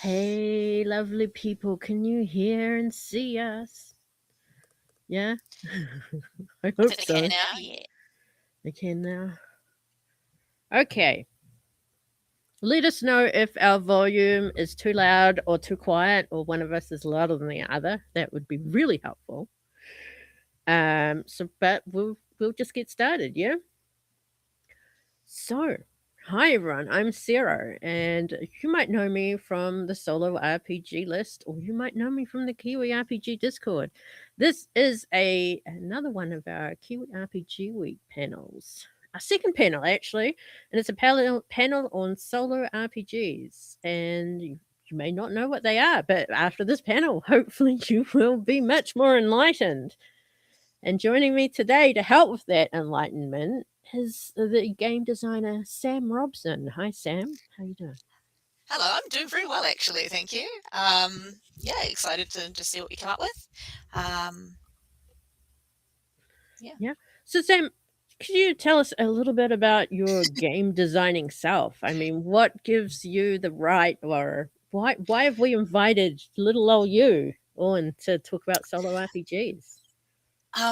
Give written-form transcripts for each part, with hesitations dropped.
Hey, lovely people, can you hear and see us? Yeah? I I hope think I can so. now, yeah. I can now. Okay. Let us know if our volume is too loud or too quiet, or one of us is louder than the other. That would be really helpful. But we'll just get started, yeah? So, hi everyone, I'm Sero, and you might know me from the solo RPG list, or you might know me from the KiwiRPG Discord. This is another one of our KiwiRPG Week panels. Our second panel, actually, and it's a panel on solo RPGs. And you may not know what they are, but after this panel, hopefully you will be much more enlightened. And joining me today to help with that enlightenment is the game designer Sam Robson. Hi, Sam. How you doing? Hello, I'm doing very well actually, thank you. Yeah, excited to see what we come up with. Um, yeah. Yeah. So, Sam, could you tell us a little bit about your game designing self? I mean, what gives you the right, or why have we invited little old you on to talk about solo RPGs?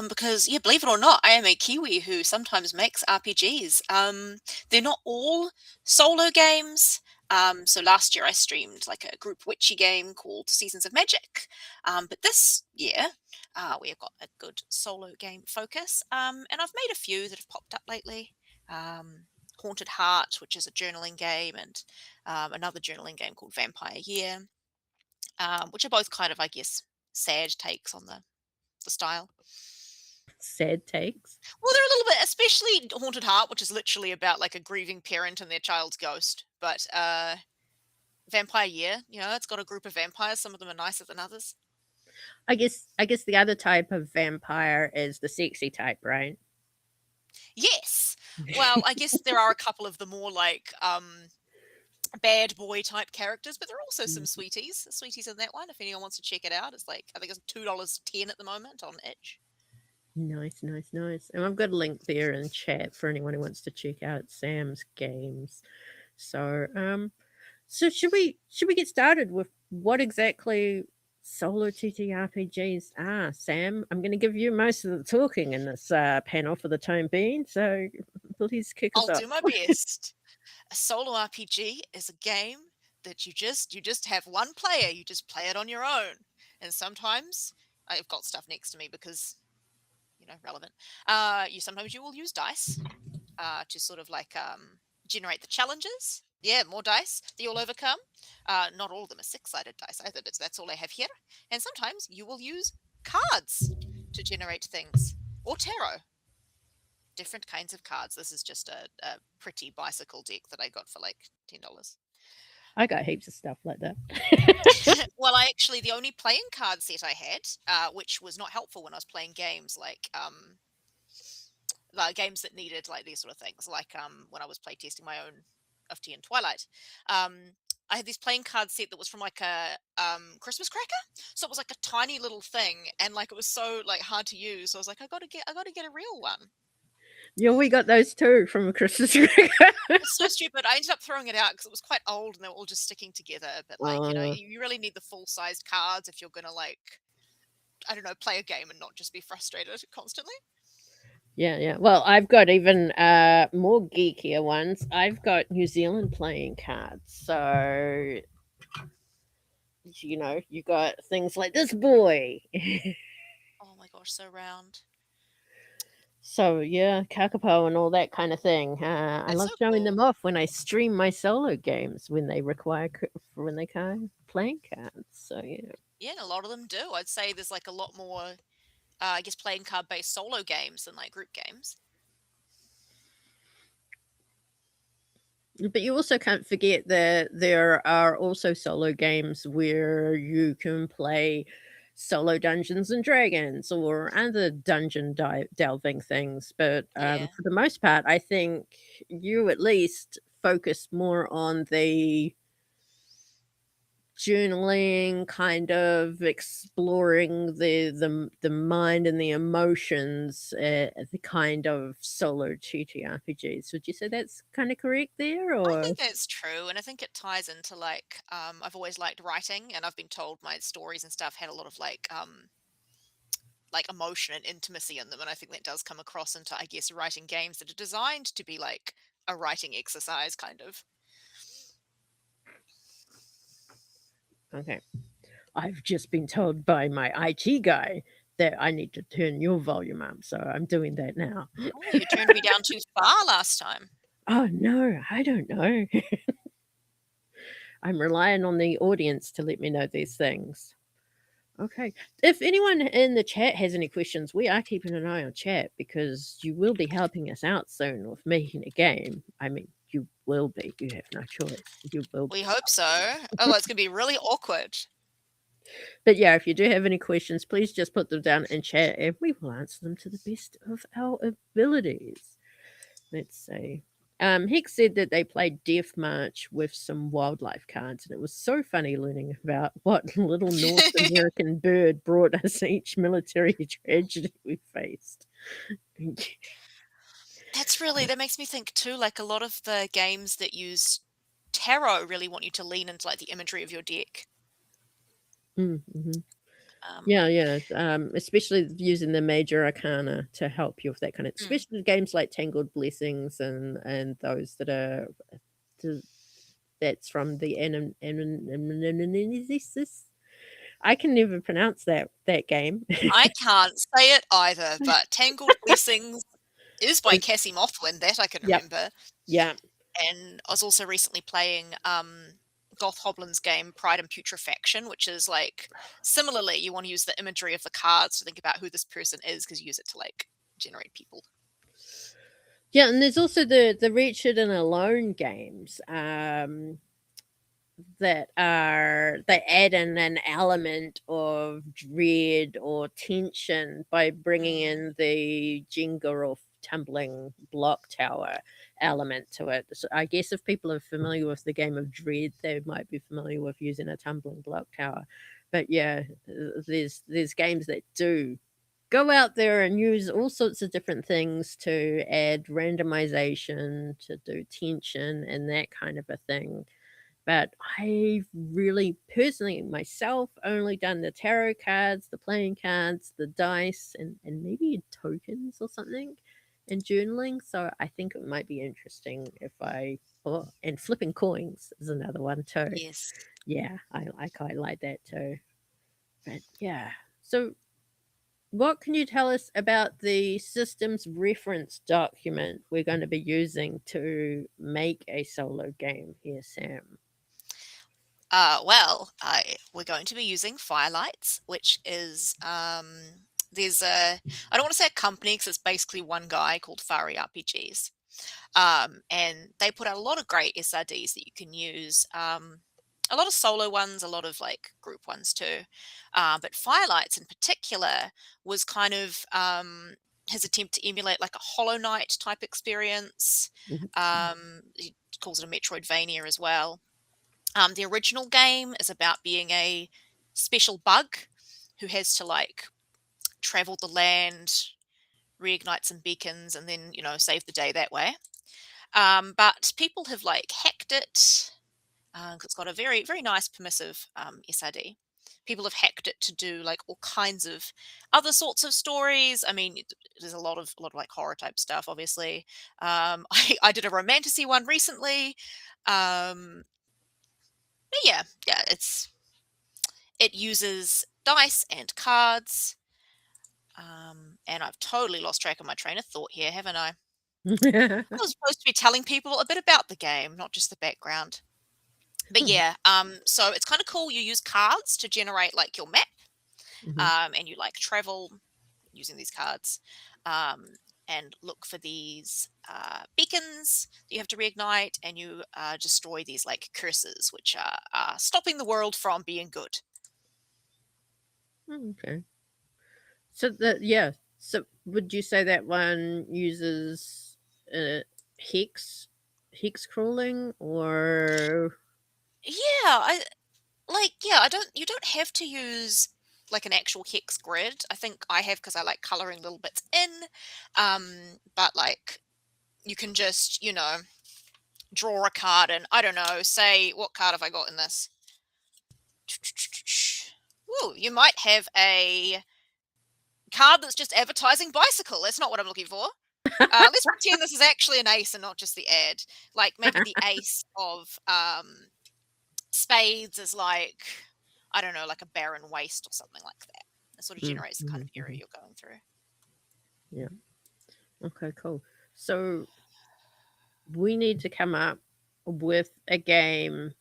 Because yeah, believe it or not, I am a Kiwi who sometimes makes RPGs. They're not all solo games. So last year I streamed like a group witchy game called Seasons of Magic. But this year, we have got a good solo game focus. And I've made a few that have popped up lately. Um, Haunted Heart, which is a journaling game, and another journaling game called Vampire Year, which are both kind of, I guess, sad takes on the style. Sad takes. Well, they're a little bit, especially Haunted Heart, which is literally about like a grieving parent and their child's ghost. But Vampire Year, it's got a group of vampires. Some of them are nicer than others. I guess the other type of vampire is the sexy type, right? Yes. Well, I guess there are a couple of the more like bad boy type characters, but there are also some sweeties in that one. If anyone wants to check it out, it's like I think it's $2.10 at the moment on itch. Nice, nice, nice. And I've got a link there in chat for anyone who wants to check out Sam's games. So, so should we get started with what exactly solo TTRPGs are, Sam? I'm going to give you most of the talking in this panel for the time being. So please kick us I'll off. do my best. A solo RPG is a game that you just have one player. You just play it on your own. And sometimes I've got stuff next to me because relevant. You will use dice to sort of like generate the challenges. Yeah, more dice that you'll overcome. Not all of them are six-sided dice either. That's all I have here. And sometimes you will use cards to generate things or tarot. Different kinds of cards. This is just a pretty bicycle deck that I got for like $10. I got heaps of stuff like that. Well, the only playing card set I had, which was not helpful when I was playing games like games that needed like these sort of things, like when I was playtesting my own of Tea and Twilight. Um, I had this playing card set that was from like a Christmas cracker, so it was like a tiny little thing, and like it was so like hard to use. So I was like, I got to get a real one. Yeah, we got those too from a Christmas tree. It's so stupid. I ended up throwing it out because it was quite old and they were all just sticking together. But like, uh, you really need the full-sized cards if you're gonna like, I don't know, play a game and not just be frustrated constantly. yeah, yeah. Well, I've got even more geekier ones. I've got New Zealand playing cards. So, you got things like this boy. Oh my gosh, so round. So, yeah, Kakapo and all that kind of thing. I That's love so showing them cool. off when I stream my solo games when they when they can playing cards. So, yeah. Yeah, and a lot of them do. I'd say there's like a lot more, I guess, playing card-based solo games than like group games. But you also can't forget that there are also solo games where you can play solo Dungeons and Dragons or other delving things. But Yeah. for the most part, I think you at least focus more on the journaling, kind of exploring the mind and the emotions, the kind of solo TTRPGs. Would you say that's kind of correct there, I or? think that's true, and I think it ties into like I've always liked writing, and I've been told my stories and stuff had a lot of like emotion and intimacy in them, and I think that does come across into I guess writing games that are designed to be like a writing exercise kind of. Okay. I've just been told by my IT guy that I need to turn your volume up, so I'm doing that now. Oh, you turned me down too far last time. Oh, no, I don't know. I'm relying on the audience to let me know these things. Okay. If anyone in the chat has any questions, we are keeping an eye on chat because you will be helping us out soon with making a game. I mean, you will be. You have no choice. You will We be. hope so. Otherwise, it's gonna be really awkward. But yeah, if you do have any questions, please just put them down in chat and we will answer them to the best of our abilities. Let's see. Hex said that they played Death March with some wildlife cards, and it was so funny learning about what little North American bird brought us each military tragedy we faced. That makes me think too, like a lot of the games that use tarot really want you to lean into like the imagery of your deck. Mm-hmm. Um, Yeah, yeah. Especially using the major arcana to help you with that kind of, mm, especially games like Tangled Blessings and those that are that's from the I can never pronounce that game. I can't say it either, but Tangled Blessings is by Cassie Mothwin, that I can Yep. remember. Yeah. And I was also recently playing Goth Hoblin's game Pride and Putrefaction, which is like similarly, you want to use the imagery of the cards to think about who this person is because you use it to like generate people. Yeah, and there's also the Wretched and Alone games, that are they add in an element of dread or tension by bringing Mm, in the Jenga or tumbling block tower element to it. So I guess if people are familiar with the game of Dread, they might be familiar with using a tumbling block tower. But yeah, there's games that do go out there and use all sorts of different things to add randomization, to do tension and that kind of a thing. But I've really personally myself only done the tarot cards, the playing cards, the dice, and maybe tokens or something, and journaling. So I think it might be interesting if I, oh, and flipping coins is another one too. yes. Yeah, I quite like that too. But yeah. So what can you tell us about the systems reference document we're going to be using to make a solo game here, Sam? We're going to be using Firelights, which is there's a I don't want to say a company because it's basically one guy called KiwiRPGs. And they put out a lot of great SRDs that you can use. A lot of solo ones, a lot of like group ones too. But Firelights in particular was kind of his attempt to emulate like a Hollow Knight type experience. Mhm. He calls it a Metroidvania as well. The original game is about being a special bug who has to like travel the land, reignite some beacons, and then save the day that way. But people have like hacked it. 'Cause it's got a very very nice permissive SRD. People have hacked it to do like all kinds of other sorts of stories. I mean, there's a lot of like horror type stuff, obviously. I did a romantasy one recently. Um, but yeah, it uses dice and cards. And I've totally lost track of my train of thought here, haven't I? I was supposed to be telling people a bit about the game, not just the background. But Hmm. yeah, so it's kind of cool. You use cards to generate like your map, Mhm. and you like travel using these cards, um, and look for these beacons that you have to reignite, and you destroy these like curses, which are stopping the world from being good. Okay. So that yeah. So would you say that one uses uh hex hex crawling or Yeah, like, yeah, you don't have to use like an actual hex grid. I think I have because I like coloring little bits in. But like you can just, draw a card and I don't know, say what card have I got in this? Ooh, you might have a card that's just advertising bicycle. That's not what I'm looking for. Let's pretend this is actually an ace and not just the ad. Like maybe the ace of spades is like, I don't know, like a barren waste or something like that. It sort of generates the kind of area you're going through. Yeah. Okay, cool. So we need to come up with a game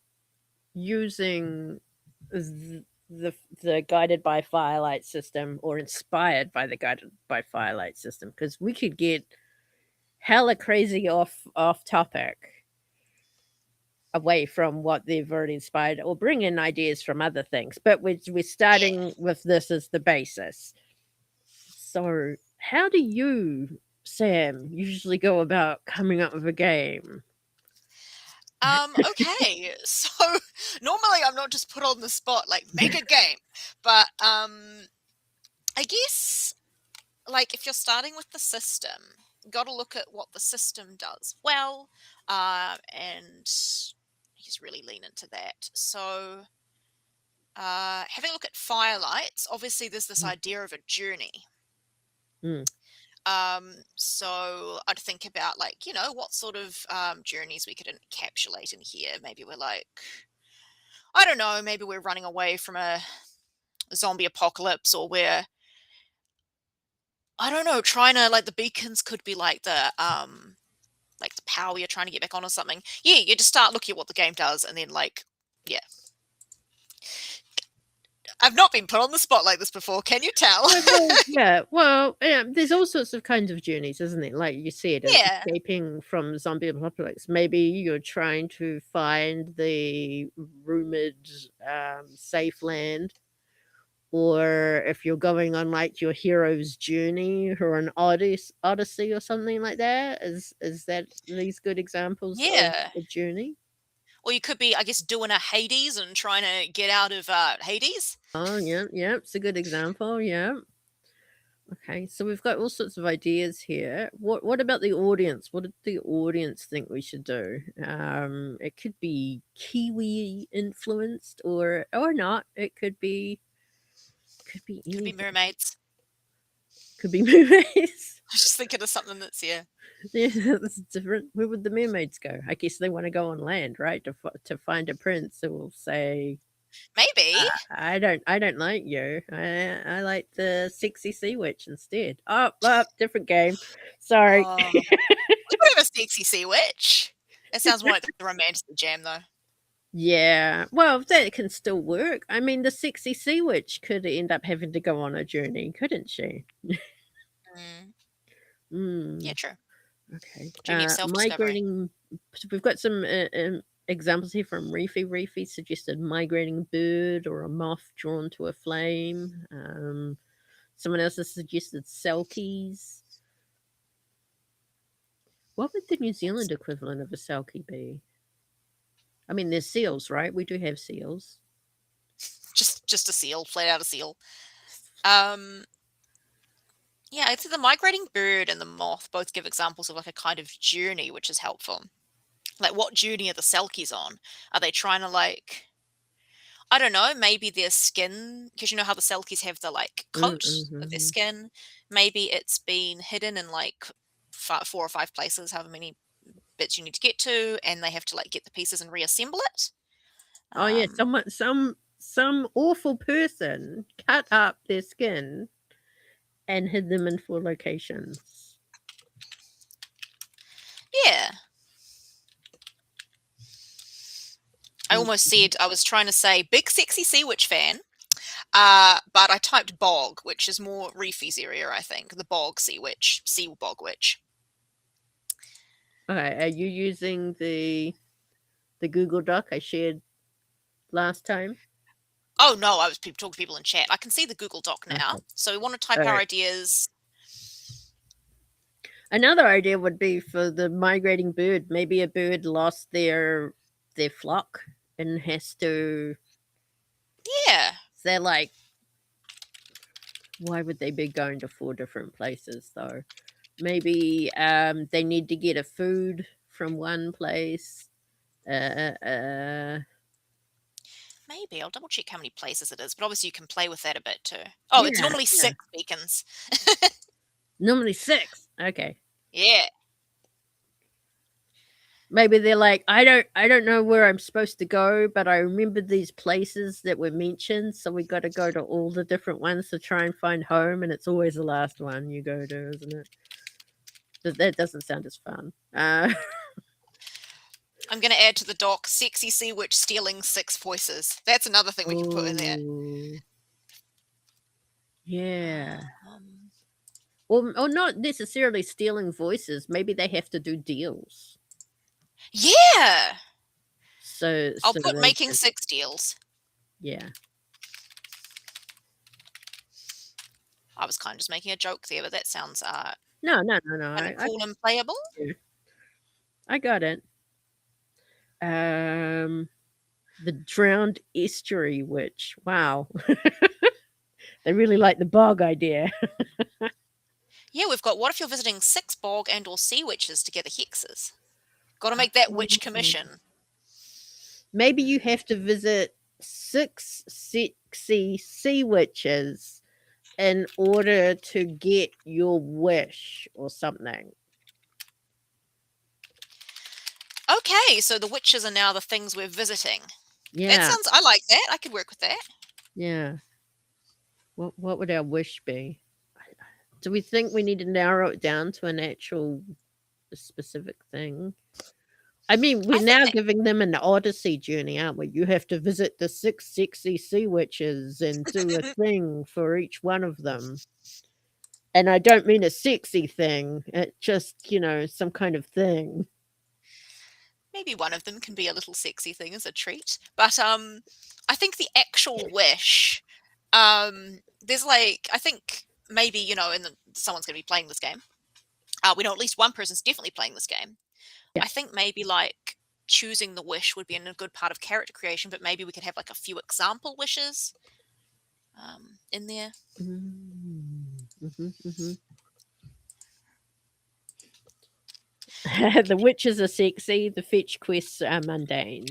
using the guided by firelight system, or inspired by the guided by firelight system, because we could get hella crazy off topic, away from what they've already inspired, or bring in ideas from other things, but we're starting with this as the basis. So how do you, Sam, usually go about coming up with a game? Okay. So normally I'm not just put on the spot like make a game, but I guess like if you're starting with the system, you got to look at what the system does well, and just really lean into that. So having a look at firelights, obviously there's this idea of a journey. Mm. So I'd think about like, what sort of journeys we could encapsulate in here. Maybe we're like, I don't know, maybe we're running away from a zombie apocalypse, or we're, I don't know, trying to like the beacons could be like the power you're trying to get back on or something. Yeah, you just start looking at what the game does and then like, yeah. I've not been put on the spot like this before, can you tell? Yeah, there's all sorts of kinds of journeys, isn't it? Like you said, Yeah. escaping from zombie apocalypse. Maybe you're trying to find the rumored safe land, or if you're going on like your hero's journey or an odyssey or something like that. Is that these good examples of Yeah. a journey? Or you could be, I guess, doing a Hades and trying to get out of Hades. Oh, yeah, it's a good example. Yeah. Okay, so we've got all sorts of ideas here. What about the audience? What did the audience think we should do? It could be Kiwi influenced, or not. It could be Could be anything. mermaids. Could be mermaids. I was just thinking of something that's, yeah. Yeah, that's different. Where would the mermaids go? I guess they want to go on land, right? To find a prince who will say, Maybe. I don't like you. I like the sexy sea witch instead." Oh, different game. Sorry. Oh, we could have a sexy sea witch. It sounds more like the romantic jam, though. Yeah, well, that can still work. I mean, the sexy sea witch could end up having to go on a journey, couldn't she? Mm. Yeah, Mm, true. okay. Journey of self-discovery. Migrating. So we've got some examples here from Reefy. Reefy suggested migrating bird or a moth drawn to a flame. Someone else has suggested selkies. What would the New Zealand equivalent of a selkie be? I mean, there's seals, right? We do have seals. Just a seal, flat out a seal. Um, yeah, I'd say the migrating bird and the moth both give examples of like a kind of journey, which is helpful. Like, what journey are the selkies on? Are they trying to like, I don't know, maybe their skin, because you know how the selkies have the like coat of their Mm-hmm. skin. Maybe it's been hidden in like four or five places, however many bits you need to get to, and they have to like get the pieces and reassemble it. Oh yeah, Um, some awful person cut up their skin and hid them in 4 locations. yeah. I Mm. almost said I was trying to say big sexy sea witch fan, but I typed bog, which is more Reefy's area, I think. The bog sea witch, sea bog witch. Okay, are you using the Google Doc I shared last time? Oh no, I was talking to people in chat. I can see the Google Doc now. Okay. So we want to type All our right. ideas. Another idea would be for the migrating bird. Maybe a bird lost their flock and has to Yeah. So they're like, why would they be going to 4 different places though? Maybe they need to get a food from one place. Uh, Maybe. I'll double check how many places it is, but obviously you can play with that a bit too. Oh, it's yeah, normally yeah. 6 beacons. Normally 6. Okay. Yeah. Maybe they're like, I don't know where I'm supposed to go, but I remember these places that were mentioned, so we got to go to all the different ones to try and find home, and it's always the last one you go to, isn't it? That doesn't sound as fun. I'm going to add to the doc sexy sea witch stealing 6 voices. That's another thing we can put in there. Oh, yeah. Um, Or not necessarily stealing voices. Maybe they have to do deals. yeah. So I'll so put they making can, 6 deals. yeah. I was kind of just making a joke there, but that sounds No, kind of I cool and playable. yeah, I got it. Um, the drowned estuary witch. Wow. They really like the bog idea. Yeah, we've got what if you're visiting 6 bog and or sea witches to gather hexes? Got to make that witch Oh. commission. Maybe you have to visit 6 sexy sea witches in order to get your wish or something. Okay, so the witches are now the things we're visiting. That Yeah, sounds I like that. I could work with that. yeah. What would our wish be? Do we think we need to narrow it down to an actual specific thing? I mean, I we're think now that giving them an Odyssey journey, aren't we? You have to visit the 6 sexy sea witches and do a thing for each one of them. And I don't mean a sexy thing, it just, some kind of thing. maybe one of them can be a little sexy thing as a treat. But I think the actual wish there's like I think maybe, someone's going to be playing this game. We know at least one person's definitely playing this game. Yeah. I think maybe like choosing the wish would be in a good part of character creation, but maybe we could have like a few example wishes in there. Mhm, mhm. The witches are sexy, the fetch quests are mundane.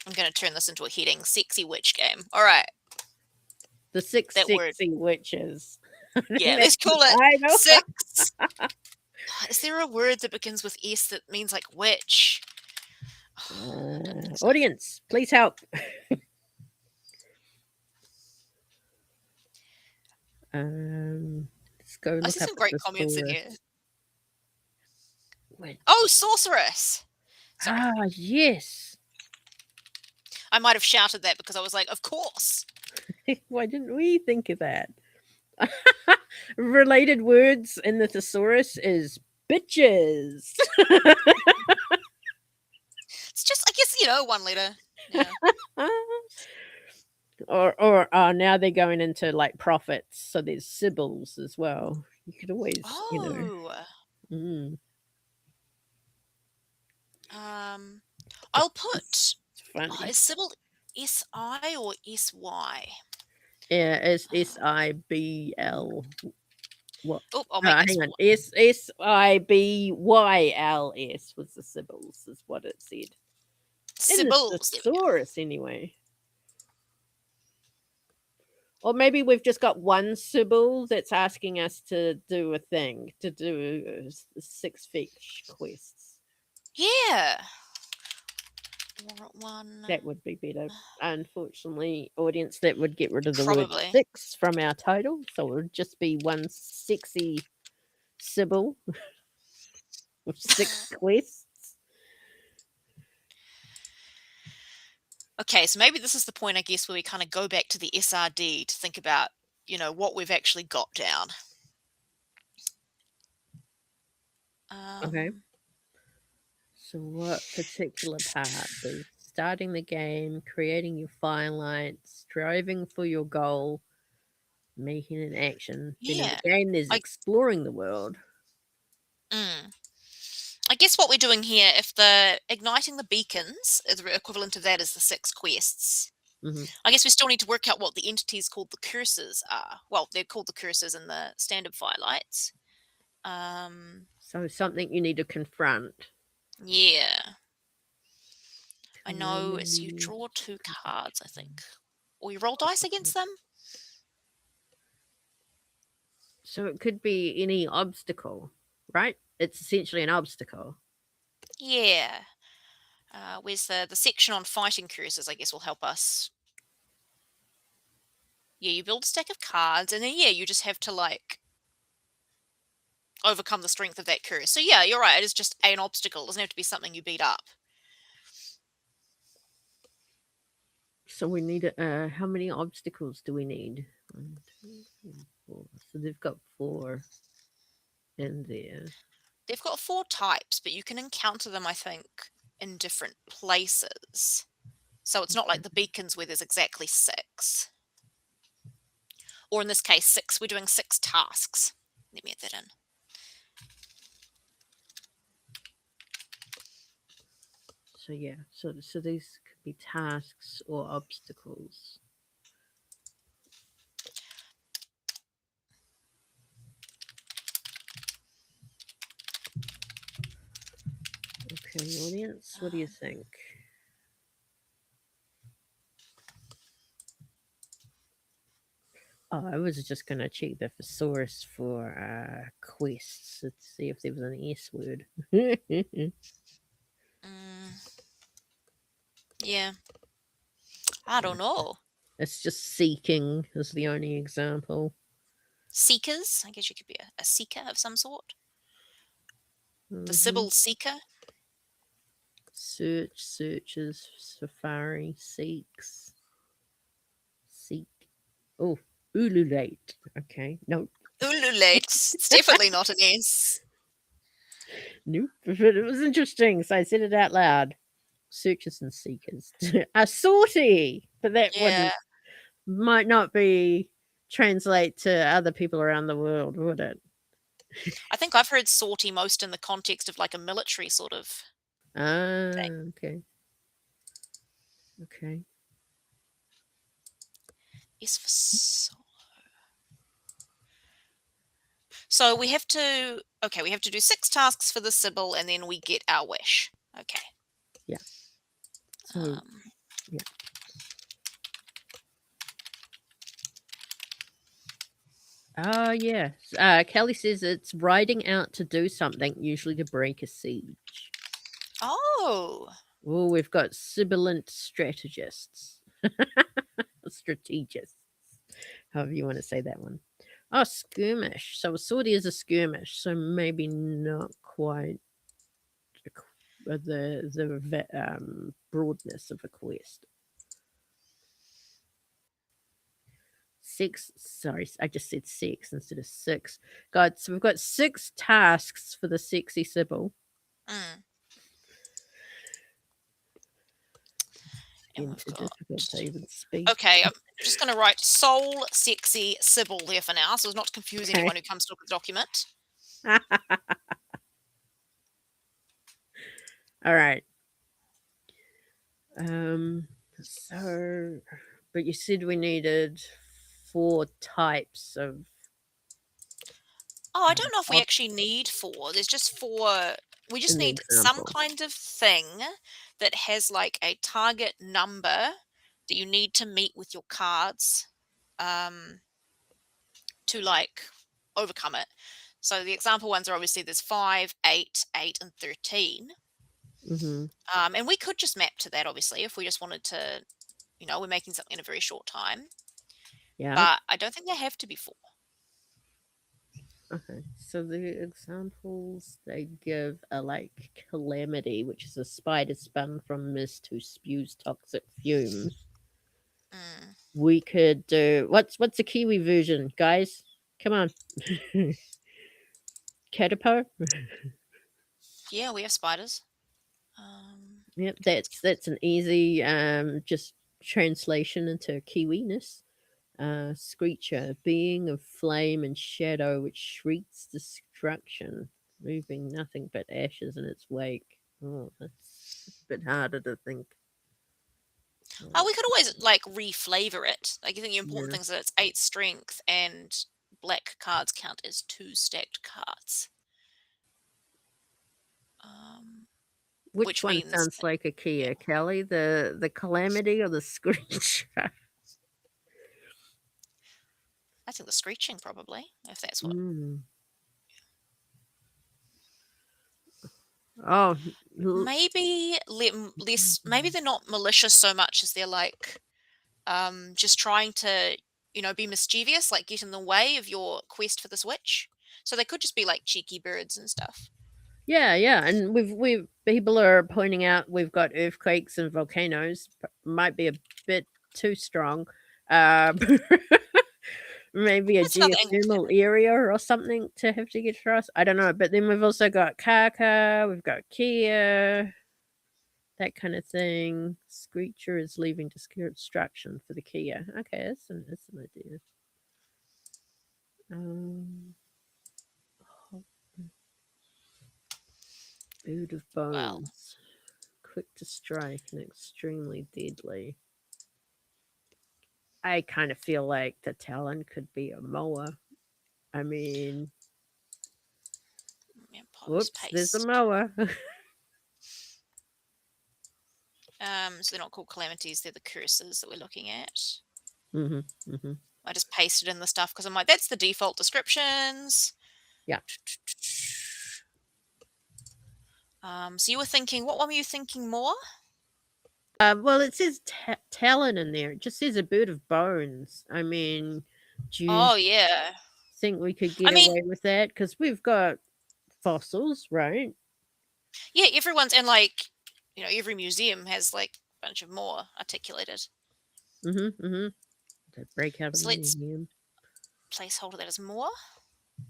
I'm going to turn this into a heading sexy witch game. All right, The 6 that word. sexy witches. I think Yeah, that's let's the call it title. six. Is there a word that begins with S that means like witch? I don't think so. Audience, please help. Let's go I see look up some a great comments in here. thesaurus. Wait. Oh, sorceress. Sorry. Yes. I might have shouted that because I was like, of course. Why didn't we think of that? Related words in the thesaurus is bitches. It's just, I guess, 1 letter. Yeah. Or now they're going into like prophets, so there's sibyls as well. You could always. Oh. Mm, I'll it's put, funny. is Sybil SI or SY? Yeah, it's SIBL. What? Oh, I'll make this Hang on. SIBYLS was the Sibyls, is what it said. In the Sybil's. There we go. thesaurus, anyway. Or maybe we've just got one Sybil that's asking us to do a thing, to do 6 fetch quests. Yeah. One. That would be better. Unfortunately, audience, that would get rid of the word Probably. 6 from our title, so it would just be one sexy Sybil with 6 quests. Okay, so maybe this is the point, I guess, where we kind of go back to the SRD to think about, what we've actually got down. Okay. So what particular part? There's starting the game, creating your firelights, striving for your goal, making an action. Then in Yeah. the game, there's I exploring the world. mm. I guess what we're doing here, if the igniting the beacons is the equivalent of that is the 6 quests, Hmm. I guess we still need to work out what the entities called the cursors are. Well, they're called the cursors in the standard firelights. So something you need to confront. Yeah. I know it's you Calamity. draw 2 cards, I think. Or you roll dice against them? So it could be any obstacle, right? It's essentially an obstacle. Yeah. Where's the section on fighting cursors, I guess, will help us. Yeah, you build a stack of cards, and then, yeah, you just have to, like, overcome the strength of that cursor. So, yeah, you're right. It is just an obstacle. It doesn't have to be something you beat up. So we need how many obstacles do we need? 1, 2, 3, 4. So they've got 4 in there. They've got 4 types, but you can encounter them, I think, in different places. So it's not like the beacons where there's exactly 6. Or in this case, 6. We're doing 6 tasks. Let me add that in. So yeah, so these could be tasks or obstacles. Okay, audience, what do you think? Oh, I was just gonna check the thesaurus for quests. Let's see if there was an S word. Yeah. I don't know. It's just seeking is the only example. Seekers. I guess you could be a seeker of some sort. The Hmm. Sybil Seeker. Search, searches, safari, seeks, seek. Oh, ululate. Okay, no, Ululate. It's definitely not an S. nope. But it was interesting, so I said it out loud. Searchers and seekers. A sortie, but that Yeah. wouldn't might not be translate to other people around the world, would it? I think I've heard sortie most in the context of like a military sort of thing. Ah, okay, okay. S for so we have to we have to do 6 tasks for the Sybil and then we get our wish. Okay. Yeah. So Um, yeah. Oh, yes. Kelly says it's riding out to do something, usually to break a siege. oh. Oh, we've got sibilant strategists. Strategists. However you want to say that one. Oh, skirmish. So a sortie is a skirmish, so maybe not quite the broadness of a quest. 6, sorry, I just said 6 instead of 6. God, so we've got 6 tasks for the sexy Sybil. Mm. And Getting we've too got difficult to even speak. okay, I'm just going to write soul sexy Sybil there for now, so as not to confuse Okay. anyone who comes to look at the document. All right. Um, so, but you said we needed 4 types of Oh, I don't know if we ob actually need 4. There's just 4. We just in the need some example. kind of thing that has like a target number that you need to meet with your cards um, to like overcome it. So the example ones are obviously there's 5, 8, 8, and 13. Mhm. And we could just map to that, obviously, if we just wanted to, we're making something in a very short time. Yeah. But I don't think they have to be 4. Okay. So the examples they give are like calamity, which is a spider spun from mist who spews toxic fumes. Mm. We could do what's the Kiwi version, guys? Come on. Caterpillar? Yeah, we have spiders. Um, Yep, that's an easy just translation into Kiwiness. Screecher, being of flame and shadow which shrieks destruction. leaving nothing but ashes in its wake. Oh, that's a bit harder to think. Oh, Oh, we could always like reflavor it. Like I think the important yeah. thing is that it's 8 strength and black cards count as 2 stacked cards. Um, Which which one means sounds like a yeah, Kia, Kelly? The Calamity or the Screecher? I think the screeching probably, if that's what. Mm. Oh, l- Maybe less. Maybe they're not malicious so much as they're like just trying to, be mischievous, like get in the way of your quest for this witch. So they could just be like cheeky birds and stuff. yeah, yeah, and we've people are pointing out we've got earthquakes and volcanoes. Might be a bit too strong. Uh, maybe a That's another angle to geothermal area or something to have to get across. I don't know, but then we've also got Kaka, we've got Kia, that kind of thing. Screecher is leaving destruction for the Kia. Okay, that's an idea. Um, Boot of well, Bones. Quick to strike and extremely deadly. I kind of feel like the Talon could be a mower. I mean, yeah, pose whoops, there's a paste. mower. So they're not called calamities, they're the curses that we're looking at. hmm hmm I just pasted in the stuff because I'm like, that's the default descriptions. Yeah. So you were thinking, what one were you thinking more? Well, it says Talon in there. It just says a boot of bones. I mean, do you Oh yeah. think we could I get mean, away with that? Because we've got fossils, right? yeah, everyone's and like, every museum has like a bunch of more articulated. Mm-hmm. To break out of So the let's museum. placeholder that as more.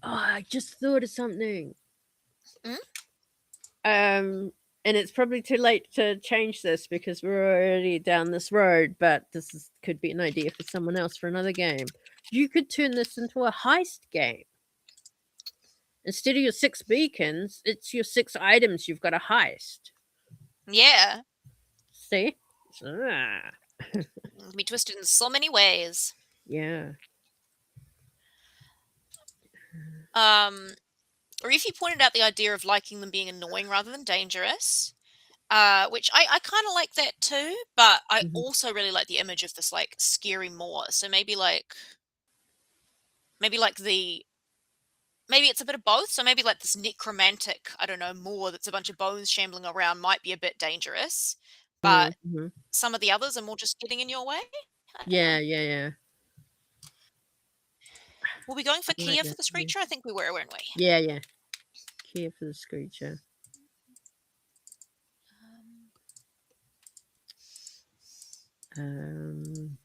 Oh, I just thought of something. Mm? And it's probably too late to change this because we're already down this road, but could be an idea for someone else for another game. You could turn this into a heist game. Instead of your 6 beacons, it's your 6 items you've got to heist. Yeah. See? Ah, It can be twisted in so many ways. yeah. Um, or if you pointed out the idea of liking them being annoying rather than dangerous, which I kind of like that too, but I Mhm. also really like the image of this like scary moor. So maybe like maybe it's a bit of both. So maybe like this necromantic, I don't know, moor that's a bunch of bones shambling around might be a bit dangerous, but Mhm. some of the others are more just getting in your way. I don't Yeah, know. yeah, yeah. Were we going I for like Kia for that. the Yeah, screecher? I think we were, weren't we? yeah. Yeah. Care for the screecher. Um, Um,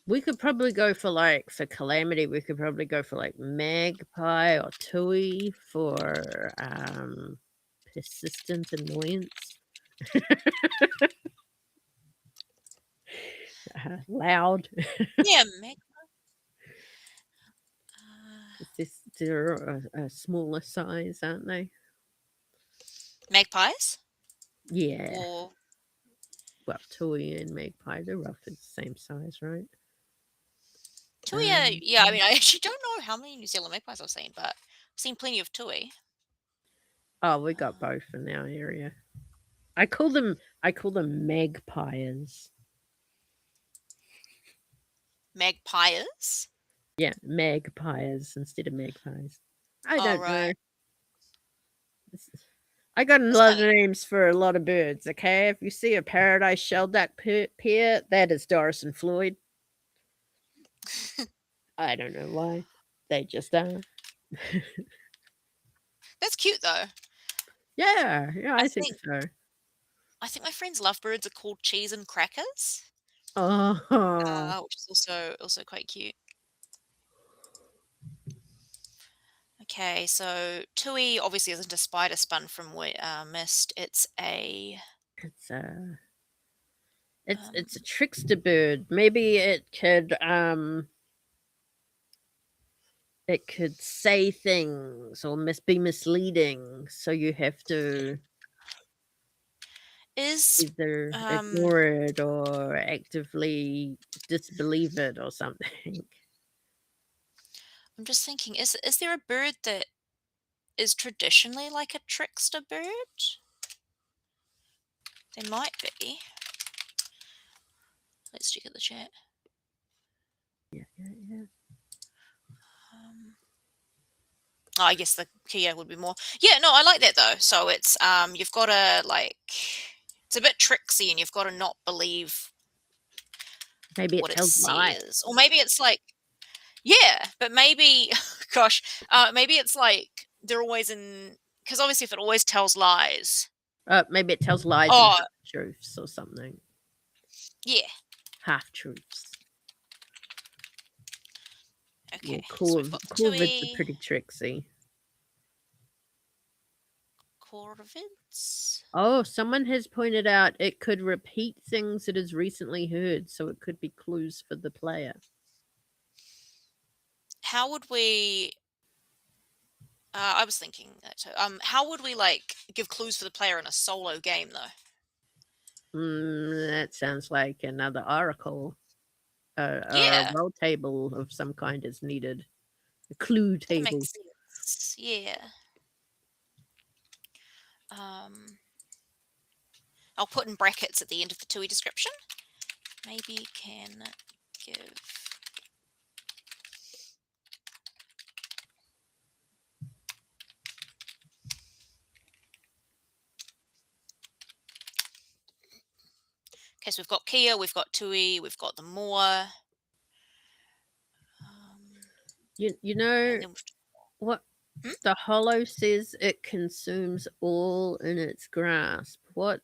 we could probably go for for calamity. We could probably go for magpie or tui for persistent annoyance. Loud. yeah, They're a smaller size, aren't they? magpies Yeah. or Well, tui and magpie, they're roughly the same size, right? tui. Um, Yeah, I mean, I actually don't know how many New Zealand magpies I've seen, but I've seen plenty of tui. oh, we got Um, both in our area. I call them magpies. magpies. Yeah, magpies instead of magpies. I All don't right, know. I got a that's lot kind of names for a lot of birds, okay? If you see a paradise shelduck pair, that is Doris and Floyd. of I don't know why. They just are. that's cute though. Yeah, yeah, I I think think so. I think my friend's lovebirds are called cheese and crackers, Oh, which is also quite cute. Okay, so tui obviously isn't a spider spun from mist. It's a it's a it's a um, trickster bird. Maybe it could it could say things or be misleading, so you have to Is either um ignore it or actively disbelieve it or something. I'm just thinking, is there a bird that is traditionally like a trickster bird? There might be. Let's check at the chat. Yeah, yeah, yeah. Oh, I guess the Kia would be more. Yeah, no, I like that though. So it's you've got to like it's a bit tricksy and you've got to not believe Maybe it what it tells lies. says. Or maybe it's like yeah, but maybe gosh, maybe it's like they're always in because obviously if it always tells lies. Maybe it tells lies and Oh, half truths or something. yeah. Half truths. Okay. Yeah, So we've got corvids are Tui, pretty tricksy. Corvids. Oh, someone has pointed out it could repeat things it has recently heard, so it could be clues for the player. How would we I was thinking that too. How would we like give clues for the player in a solo game though? That sounds like another oracle. Or a Yeah, roll table of some kind is needed. A clue that can make table. sense. Yeah. Um, I'll put in brackets at the end of the TUI description. Maybe can give. Okay, so we've got Kia, we've got TUI, we've got the Moor. You know And then what hmm? the hollow says it consumes all in its grasp. What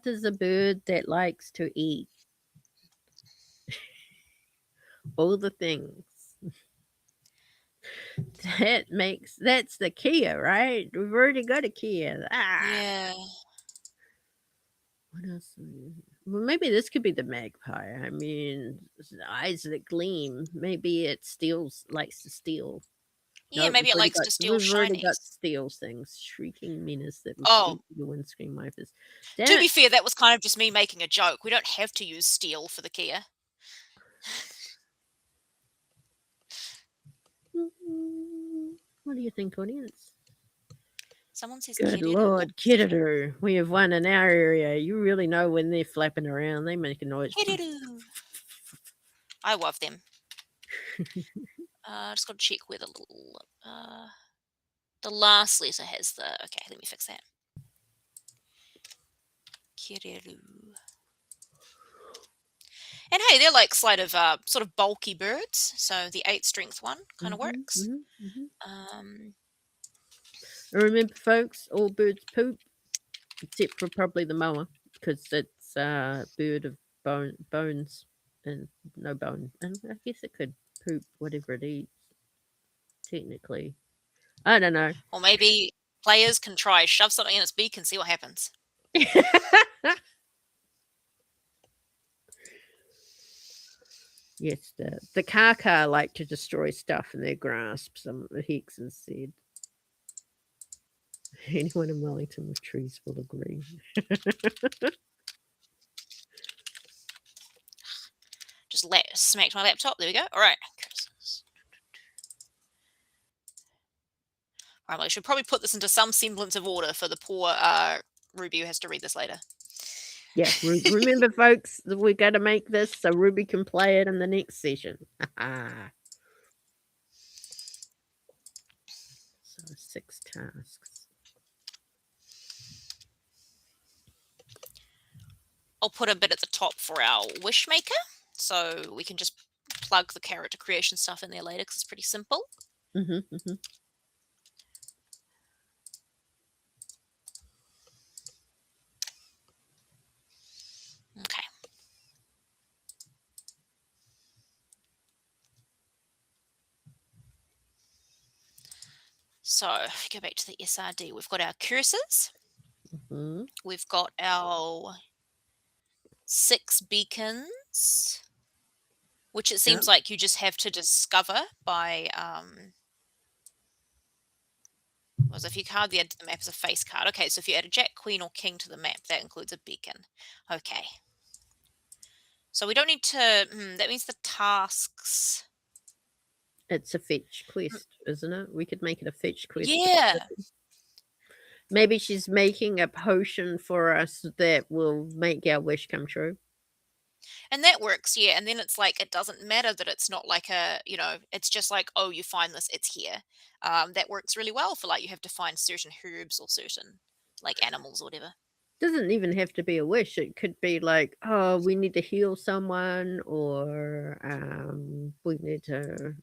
does a bird that likes to eat? All the things. That's the Kia, right? We've already got a Kia. Yeah. What else? Well, maybe this could be the magpie. I mean, eyes that gleam. Maybe it likes to steal. Yeah, No, maybe it likes to steal we've already got shinies. steal things. Shrieking menace that will Oh, steal the windscreen wipers. to Damn be fair, that was kind of just me making a joke. We don't have to use steel for the Kia. it! What do you think, audience? Someone says Good Kiriru. lord, What's that? Kidder, we have one in our area. You really know when they're flapping around. They make a noise. Kiriru. I love them. Just got to check where the little the last letter has the. Okay, let me fix that. Kiriru. And hey, they're like sort of bulky birds, so the 8 strength one kind of Mhm, works. mhm, mhm. Um, Remember, folks, all birds poop except for probably the moa because it's a bird of bones and no bone. And I guess it could poop whatever it eats. Technically, I don't know. or maybe players can try shove something in its beak and see what happens. Yes, the kaka like to destroy stuff in their grasp. Some of the hexes said. Anyone in Wellington with trees will agree. Just smacked my laptop. There we go. All right. All right, well, I should probably put this into some semblance of order for the poor Ruby who has to read this later. Yeah, remember, folks, that we're going to make this so Ruby can play it in the next session. So 6 tasks. I'll put a bit at the top for our wish maker, so we can just plug the character creation stuff in there later because it's pretty simple. Mm-hmm, mm-hmm. Okay. So if we go back to the SRD, we've got our cursors. Mm-hmm. We've got our 6 beacons, which it Yep. seems like you just have to discover by Was if you card the edge of the map as a face card. Okay, so if you add a jack, queen, or king to the map, that includes a beacon. Okay. So we don't need to. That means the tasks. It's a fetch quest, isn't it? We could make it a fetch quest for Yeah, maybe she's making a potion for us that will make our wish come true. and that works. Yeah, and then it's like it doesn't matter that it's not like a. It's just like, oh, you find this, it's here. That works really well for like you have to find certain herbs or certain like animals or whatever. Doesn't even have to be a wish. It could be like, oh, we need to heal someone, or we need to.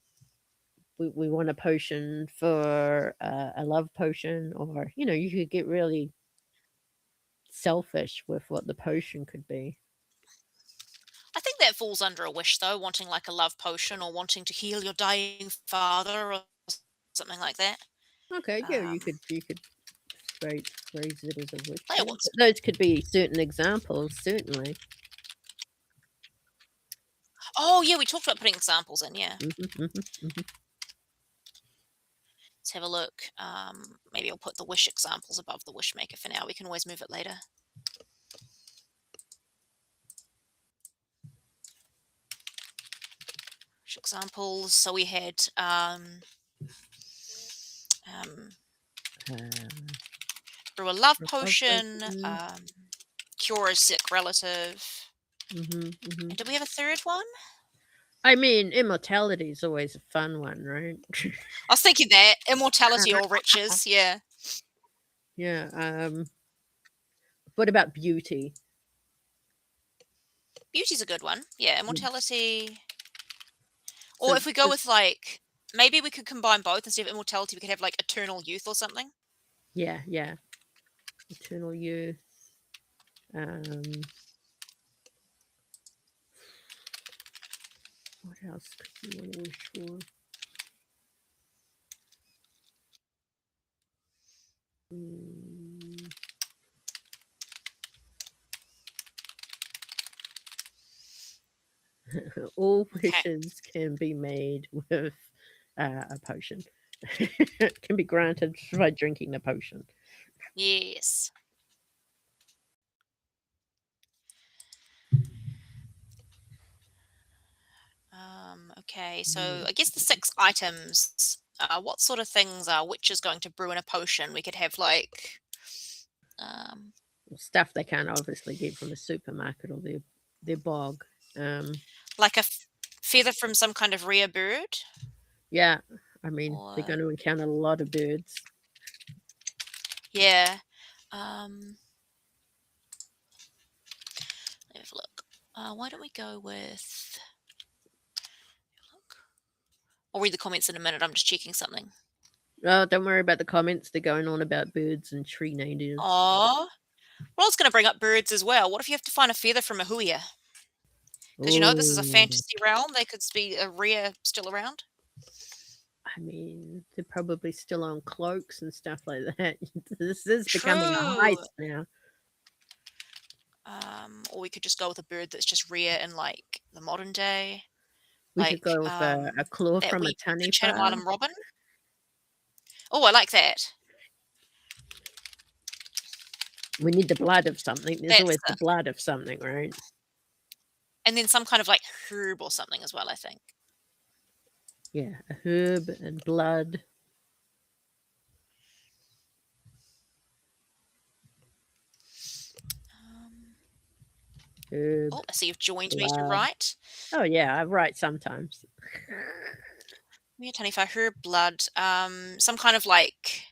We want a potion for a love potion, or you could get really selfish with what the potion could be. I think that falls under a wish though, wanting like a love potion or wanting to heal your dying father or something like that. Okay, yeah, you Um, could you could phrase it as a wish. player Yeah, wants. but those could be certain examples, certainly. Oh yeah, we talked about putting examples in. Yeah, Mhm. let's have a look. Maybe I'll put the wish examples above the wish maker for now. We can always move it later. Wish examples. So we had um, Uh, brew a love love potion, potion. cure a sick relative. Mhm. And did we have a third one? I mean, immortality is always a fun one, right? I was thinking that immortality or riches. Yeah, Yeah. What about beauty? beauty's a good one. Yeah, Mm, immortality. Or So, if we go with like, maybe we could combine both instead of immortality. We could have like eternal youth or something. yeah. Eternal youth. Um, what else could you want to wish for? Mm, all Okay. wishes can be made with a potion. Can be granted by drinking the potion. Yes. Okay, so Mm, I guess the 6 items, what sort of things are witches going to brew in a potion? We could have like, um, Stuff they can't obviously get from the supermarket or their bog. Um, like a feather from some kind of rare bird, yeah, I mean, they're or going to encounter a lot of birds. yeah. Um, let me have a look. Why don't we go with? Look. I'll read the comments in a minute. I'm just checking something. Oh, don't worry about the comments. They're going on about birds and tree natives. Oh, well, I was going to bring up birds as well. What if you have to find a feather from a huia? Because this is a Oh, fantasy realm. They could be a rare still around. I mean, they're probably still on cloaks and stuff like that. This is becoming a True. heist now. Or we could just go with a bird that's just rare in like the modern day, We could like go with a claw that from a the tunny Chatham file. Island robin. Oh, I like that. We need the blood of something. There's That's always the blood of something, right? and then some kind of like herb or something as well. I think. Yeah, a herb and blood. Um, Herb, oh, I see you've joined me to blood. write. Oh yeah, I write sometimes. Yeah, 25 herb blood. Some kind of like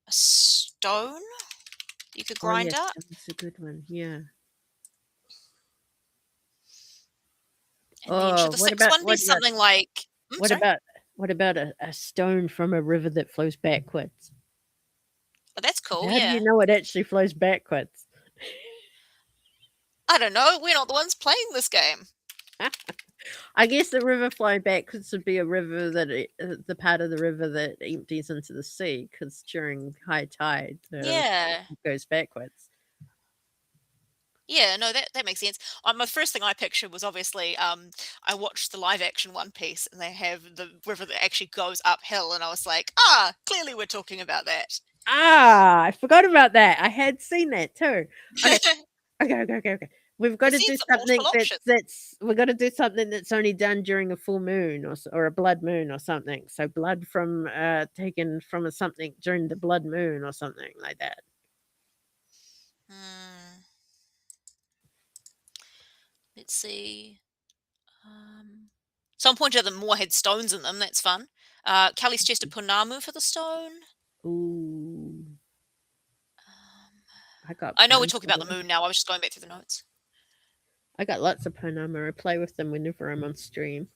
a stone you could Oh grind yes, up, that's a good one. Yeah. and then should Oh, the sixth one be something like? what Sorry, about what about a stone from a river that flows backwards? oh, that's cool. How do you Yeah, know it actually flows backwards? I don't know. We're not the ones playing this game. I guess the river flowing backwards would be a river the part of the river that empties into the sea, because during high tide, Yeah. it goes backwards. Yeah, no, that makes sense. My first thing I pictured was obviously, I watched the live action One Piece, and they have the river that actually goes uphill, and I was like, "Ah, clearly we're talking about that." Ah, I forgot about that. I had seen that too. Okay, okay. We've I've gotta seen do some multiple something options. that's we've gotta do something that's only done during a full moon or a blood moon or something. So blood from, taken from a something during the blood moon or something like that. Hmm, let's see. Someone pointed out that more had stones in them. That's fun. Kelly suggested Punamu for the stone. Ooh, I got I know we're talking about the Panama. moon now. I was just going back through the notes. I got lots of Panama. I play with them whenever I'm on stream.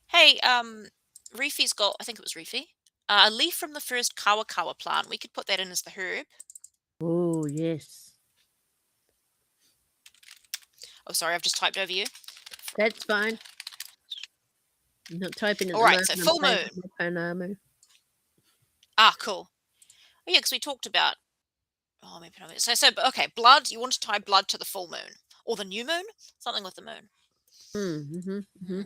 Hey, Reefy's got, I think it was Reefy, a leaf from the first Kawakawa plant. We could put that in as the herb. Oh, yes. Oh, sorry, I've just typed over you. That's fine. I'm not typing at All the right, moment. so I'm full playing moon. with my Panama. Ah, cool. Oh, yeah, because we talked about. Oh, maybe not. So, okay, blood. You want to tie blood to the full moon or the new moon? Something with the moon. Mhm. Hmm.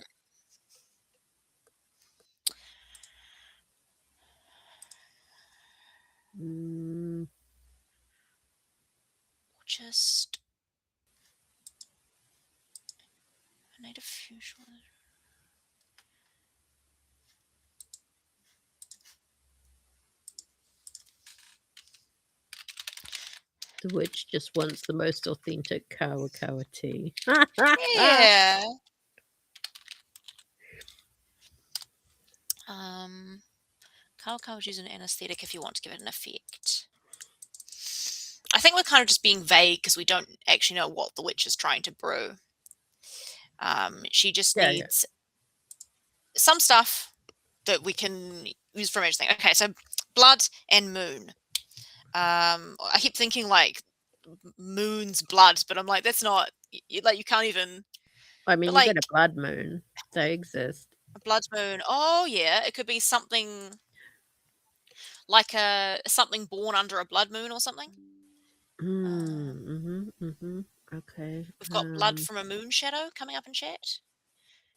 Mm, Just a native fusion. the witch just wants the most authentic Kawa tea. Yeah. Um, Kawakawa is using an anesthetic if you want to give it an effect. I think we're kind of just being vague because we don't actually know what the witch is trying to brew. She just Yeah. needs some stuff that we can use from everything. Okay, so blood and moon. I keep thinking like moon's blood, but I'm like, that's not like you can't even. I But mean, you got a like blood moon. They exist. a blood moon. Oh yeah, it could be something like a something born under a blood moon or something. Um, Okay. we've got blood from a moon shadow coming up in chat,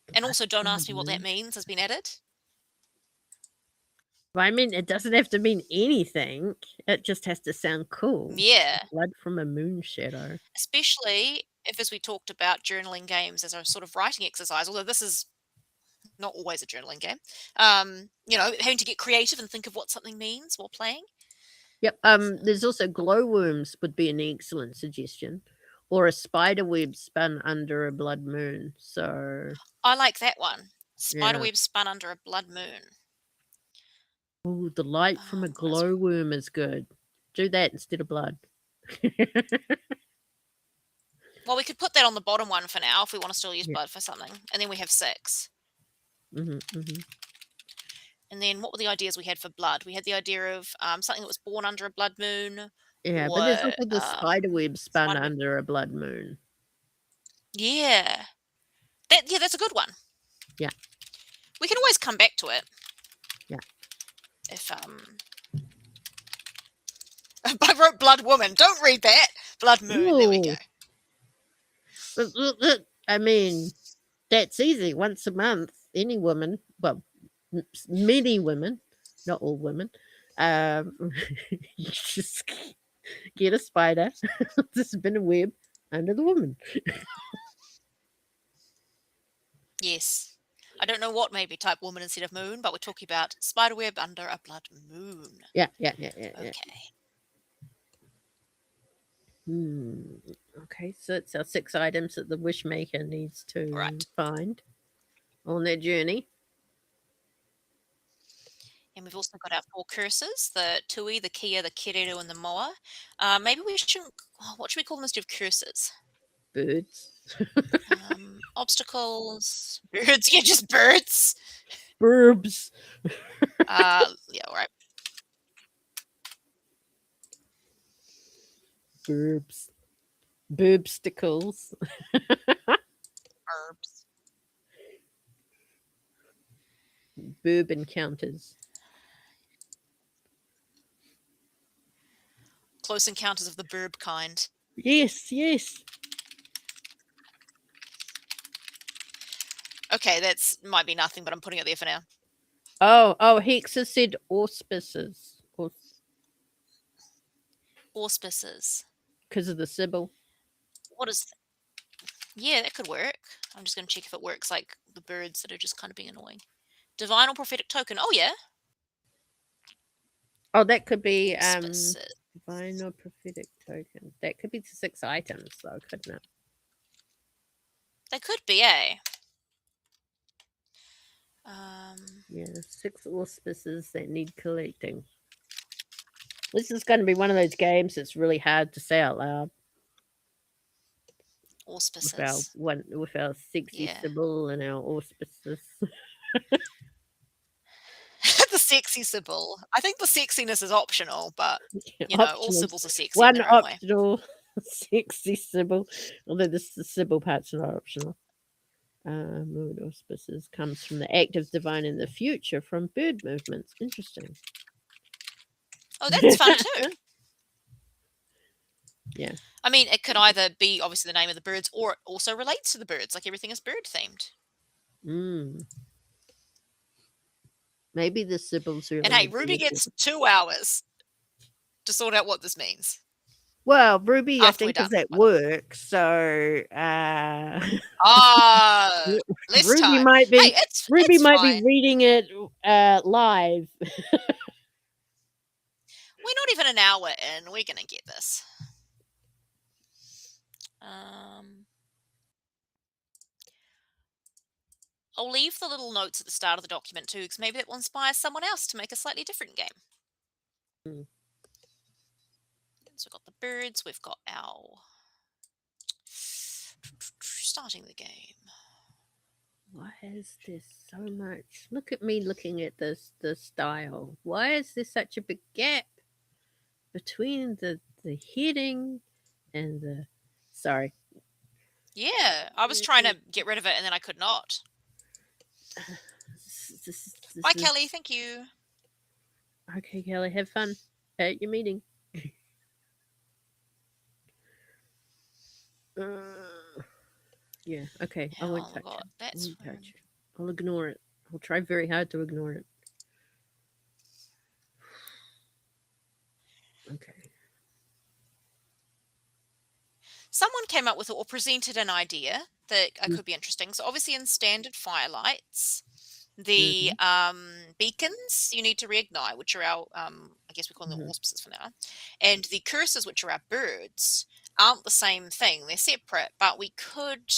and Blood also don't from a ask me what that moon. means has been added. I mean, it doesn't have to mean anything. It just has to sound cool. Yeah, Blood from a moon shadow. especially if, as we talked about, journaling games as a sort of writing exercise. Although this is not always a journaling game. Having to get creative and think of what something means while playing. Yep. So, There's also glowworms would be an excellent suggestion, or a spider web spun under a blood moon. So I like that one. yeah. Spiderweb spun under a blood moon. Oh, the light from a What else? glowworm is good. Do that instead of blood. Well, we could put that on the bottom one for now if we want to still use Yeah. blood for something. And then we have 6. Mhm. And then what were the ideas we had for blood? We had the idea of something that was born under a blood moon Yeah, but or there's also the spider web spun spiderweb. under a blood moon. Yeah. That's a good one. Yeah. We can always come back to it. Yeah. If I wrote blood woman. Don't read that. Blood moon. There we go. I mean, that's easy. Once a month, any woman, well, many women, not all women, you just get a spider to spin a web under the woman. Yes. I don't know what maybe type woman instead of moon, but we're talking about spiderweb under a blood moon. Yeah. Okay. Hmm. Okay, so it's our 6 items that the wish maker needs All to right. find on their journey. And we've also got our 4 curses, the Tui, the Kia, the Kireru, and the Moa. Maybe we should, what should we call them instead of curses? Birds. Obstacles, birds. Yeah, just birds. Burbs. Yeah, all right. Burbs. Burbsticles. Herbs. Burb encounters. Close Encounters of the Burb kind. Yes, yes. Okay, that's might be nothing, but I'm putting it there for now. Oh, Hexa said auspices. Auspices. Because of the Sybil. What is that? Yeah, that could work. I'm just going to check if it works like the birds that are just kind of being annoying. Divine or prophetic token. Oh, yeah. Oh, that could be Auspices. divine or prophetic token. That could be 6 items, though, couldn't it? They could be, eh? Yeah, 6 auspices that need collecting. This is going to be one of those games that's really hard to say out loud. Auspices. With our sexy Yeah. Sybil and our auspices. The sexy Sybil. I think the sexiness is optional, but all Optional. Sybils are sexy in One their own way. optional sexy Sybil, although the Sybil part's not optional. Mood auspices comes from the active divine in the future from bird movements. Interesting. Oh, that's fun too. Yeah. I mean, it could either be obviously the name of the birds, or it also relates to the birds. Like everything is bird themed. Maybe the Sybil's really. And hey, Ruby gets 2 hours to sort out what this means. Well, Ruby, I After we're think, is done, at by the way. work, so Less Ruby time. might be Hey, it's fine. reading it live. We're not even an hour in. We're gonna get this. I'll leave the little notes at the start of the document too, because maybe that will inspire someone else to make a slightly different game. So we've got the birds, we've got our starting the game. Why is there so much? Look at me looking at the style. Why is there such a big gap between the heading and the... Sorry. Yeah, I was trying to get rid of it and then I could not. Bye, Kelly. Thank you. Okay, Kelly. Have fun at your meeting. Yeah, okay. I won't touch it. That's I'll ignore it. I'll try very hard to ignore it. Okay. Someone came up with or presented an idea that could be interesting. So obviously in standard firelights, the beacons you need to reignite, which are our, I guess we call them auspices for now, and the cursors, which are our birds, aren't the same thing. They're separate, but we could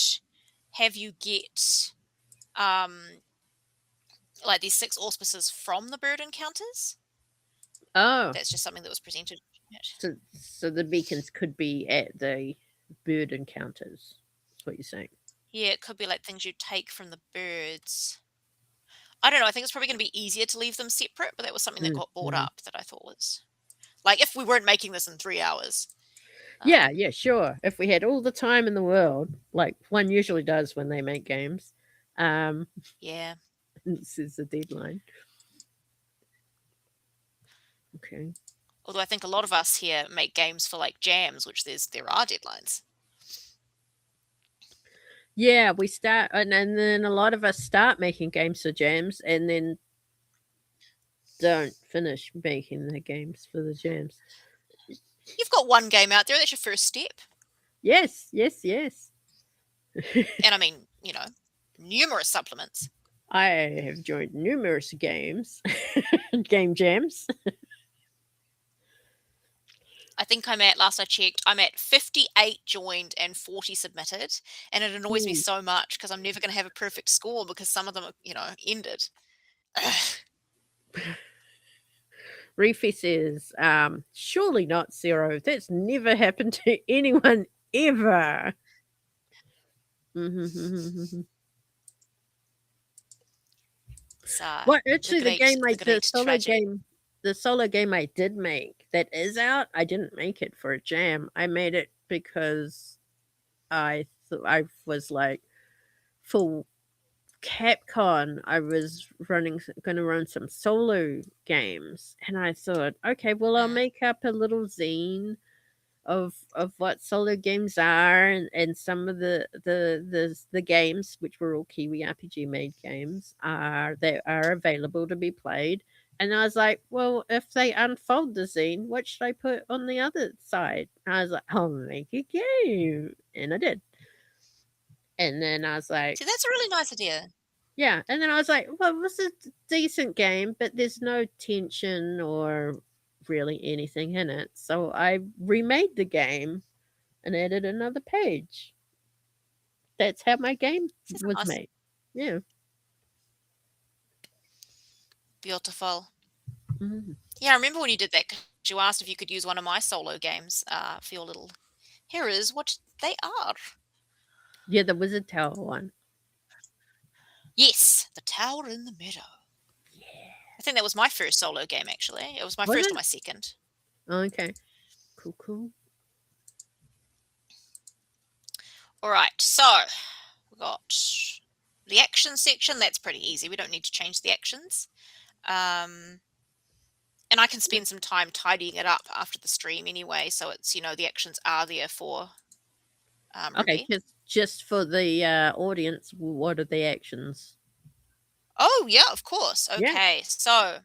have you get like these 6 auspices from the bird encounters. Oh. That's just something that was presented. So the beacons could be at the bird encounters. That's what you're saying. Yeah, it could be like things you take from the birds. I don't know. I think it's probably going to be easier to leave them separate, but that was something that got brought up that I thought was like if we weren't making this in 3 hours. Yeah, sure. If we had all the time in the world, like one usually does when they make games. Yeah. This is the deadline. Okay. Although I think a lot of us here make games for like jams, which there are deadlines. Yeah, we start, and then a lot of us start making games for jams, and then don't finish making the games for the jams. You've got one game out there. That's your first step. Yes. And I mean, numerous supplements. I have joined numerous games, game jams. I think last I checked, I'm at 58 joined and 40 submitted. And it annoys me so much because I'm never going to have a perfect score because some of them are, ended. Reefy says, surely not Sero. That's never happened to anyone ever. Well, actually, the solo game I did make that is out, I didn't make it for a jam. I made it because I was like full Capcom, I was going to run some solo games, and I thought, okay, well, I'll Mm. make up a little zine of what solo games are, and some of the games, which were all Kiwi RPG made games, are that are available to be played. And I was like, well, if they unfold the zine, what should I put on the other side? I was like, I'll make a game, and I did. And then I was like, See, that's a really nice idea. yeah, and then I was like, well, this is a decent game, but there's no tension or really anything in it. So I remade the game and added another page. That's how my game See, that's was nice. made. Yeah. Beautiful. Mhm. Yeah, I remember when you did that 'cause you asked if you could use one of my solo games for your little. Here is what they are. Yeah, the Wizard Tower one. Yes, the tower in the meadow. Yeah. I think that was my first solo game. Actually, it was my Was first or it? my second. Oh, okay. Cool, cool. All right, so we've got the action section. That's pretty easy. We don't need to change the actions. Um, and I can Yeah. spend some time tidying it up after the stream anyway. So it's the actions are there for Okay, Ruby. just for the audience, what are the actions? Oh yeah, of course. Yeah. Okay, so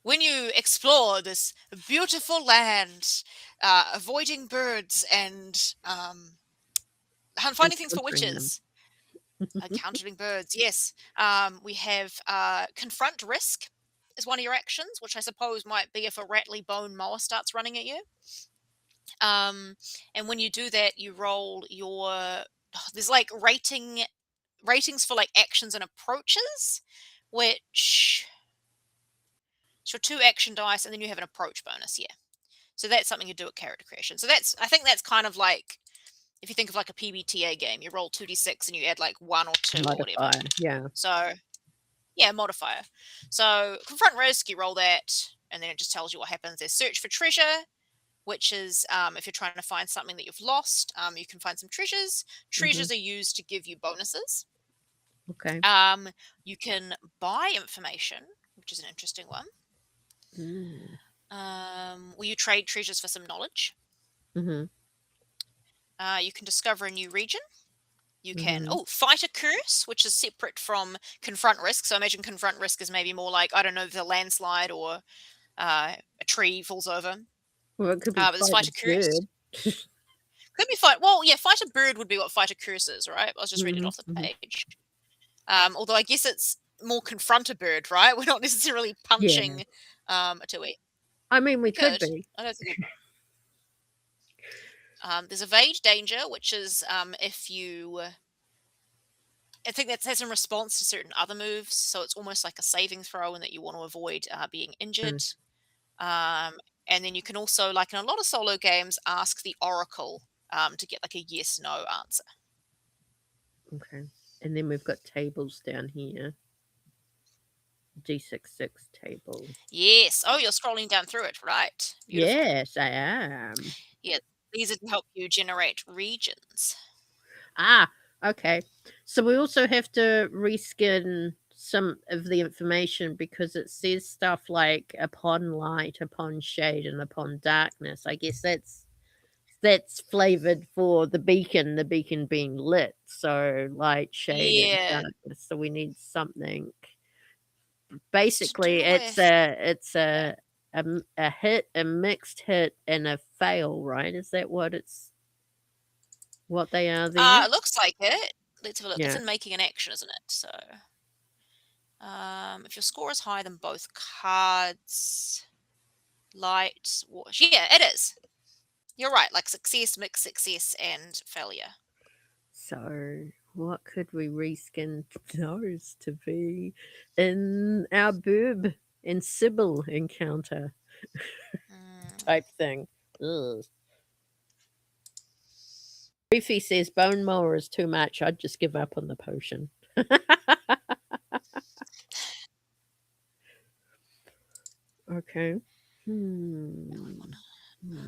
when you explore this beautiful land, avoiding birds and finding things for Encountering them. witches, encountering birds. Yes, we have confront risk is one of your actions, which I suppose might be if a rattly bone mower starts running at you. And when you do that, you roll your. There's like ratings for like actions and approaches, which so 2 action dice, and then you have an approach bonus. Yeah, so that's something you do at character creation. So I think that's kind of like if you think of like a PBTA game, you roll 2d6 and you add like 1 or 2 or whatever. Modifier. Yeah. So yeah, modifier. So confront risk, you roll that, and then it just tells you what happens. There's search for treasure, which is if you're trying to find something that you've lost, you can find some treasures. Hmm. Treasures are used to give you bonuses. Okay. Um, you can buy information, which is an interesting one. Mm. Will you trade treasures for some knowledge? Mm-hmm. You can discover a new region. You can Mm-hmm. fight a curse, which is separate from confront risk. So imagine confront risk is maybe more like I don't know, the landslide or a tree falls over. Well, it could be But this fight fight a a curse bird. could be fight. Well, yeah, fight a bird would be what fight a curse is, right? I was just reading it Hmm. off the Hmm. page. Although I guess it's more confront a bird, right? We're not necessarily Yeah. punching a tui. I mean, we We could could. be. I don't think. There's evade danger, which is if you. I think that's in response to certain other moves, so it's almost like a saving throw, and that you want to avoid being injured. Mm, Um, and then you can also, like in a lot of solo games, ask the oracle to get like a yes/no answer. okay. And then we've got tables down here. D66 table. Yes. Oh, you're scrolling down through it, right? Beautiful. Yes, I am. Yeah, these are to help you generate regions. Ah, okay. So we also have to reskin some of the information because it says stuff like upon light, upon shade, and upon darkness. I guess that's flavored for the beacon being lit. So light, shade, and Yeah, darkness. So we need something. it's to Basically, do it's with. a hit, a mixed hit, and a fail, right? Is that what they are there? It looks like it. Let's have a look. It's Yeah. in making an action, isn't it? So, if your score is higher than both cards, light, wash. Yeah, it is. You're right. Like success, mixed success, and failure. So what could we reskin those to be in our Boob and Sybil encounter Mm. type thing? Ugh. Beefy says bone mower is too much. I'd just give up on the potion. Okay. Hmm. Hmm,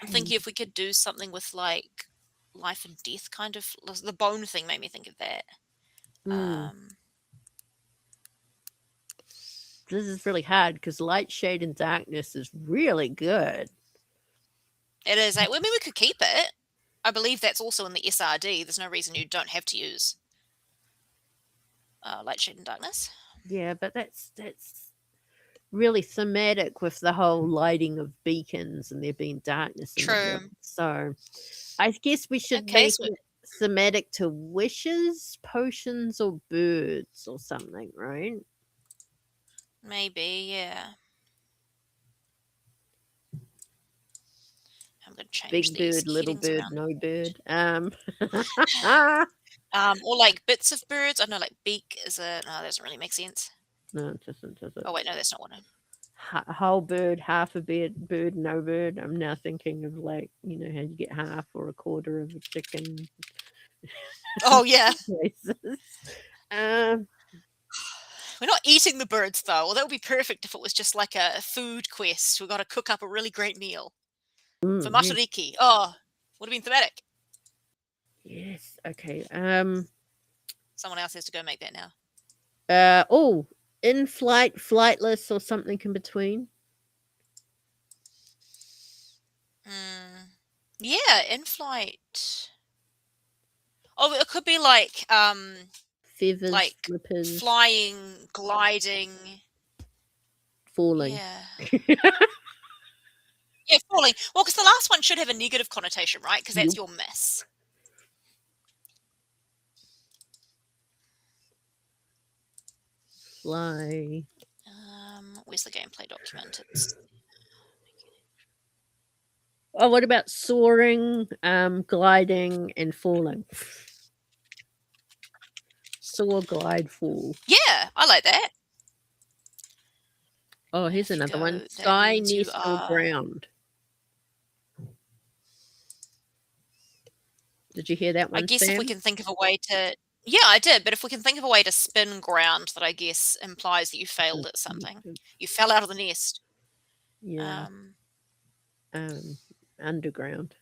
I'm hmm. thinking if we could do something with like life and death kind of the bone thing made me think of that. Mm. Um, This is really hard because light, shade, and darkness is really good. it is. I mean, we could keep it. I believe that's also in the SRD. There's no reason you don't have to use light, shade, and darkness. Yeah, but that's really thematic with the whole lighting of beacons and there being darkness in the True. world. So I guess we should Okay, make so it thematic to wishes, potions, or birds or something, right? maybe, yeah. I'm going to change Big these bird, little headings bird, around. no bird. Or like bits of birds. I don't know, like beak is a. No, that doesn't really make sense. No, it doesn't, does it? Oh, wait, no, that's not one. Whole bird, half a bird, no bird. I'm now thinking of like, how you get half or a quarter of a chicken. Oh, yeah. Places. Um, We're not eating the birds, though. Well, that would be perfect if it was just like a food quest. We've got to cook up a really great meal. For yeah. Matariki. Oh, would have been thematic. Yes. Okay. Someone else has to go make that now. Oh, in flight, flightless, or something in between. Yeah, in flight. Oh, it could be like Feathers, like flippers, flying, gliding. falling. Yeah. Yeah, falling. Well, because the last one should have a negative connotation, right? Because that's Yup. your miss. Fly. Where's the gameplay document? It's Oh, what about soaring, gliding, and falling? Soar, glide, fall. yeah, I like that. Oh, And here's if you another one. go, that Sky, means you nest, or are. ground. Did you hear that I one, guess if we Sam? can think of a way to. Yeah, I did. But if we can think of a way to spin ground, that I guess implies that you failed at something. You fell out of the nest. Yeah. Um, Underground.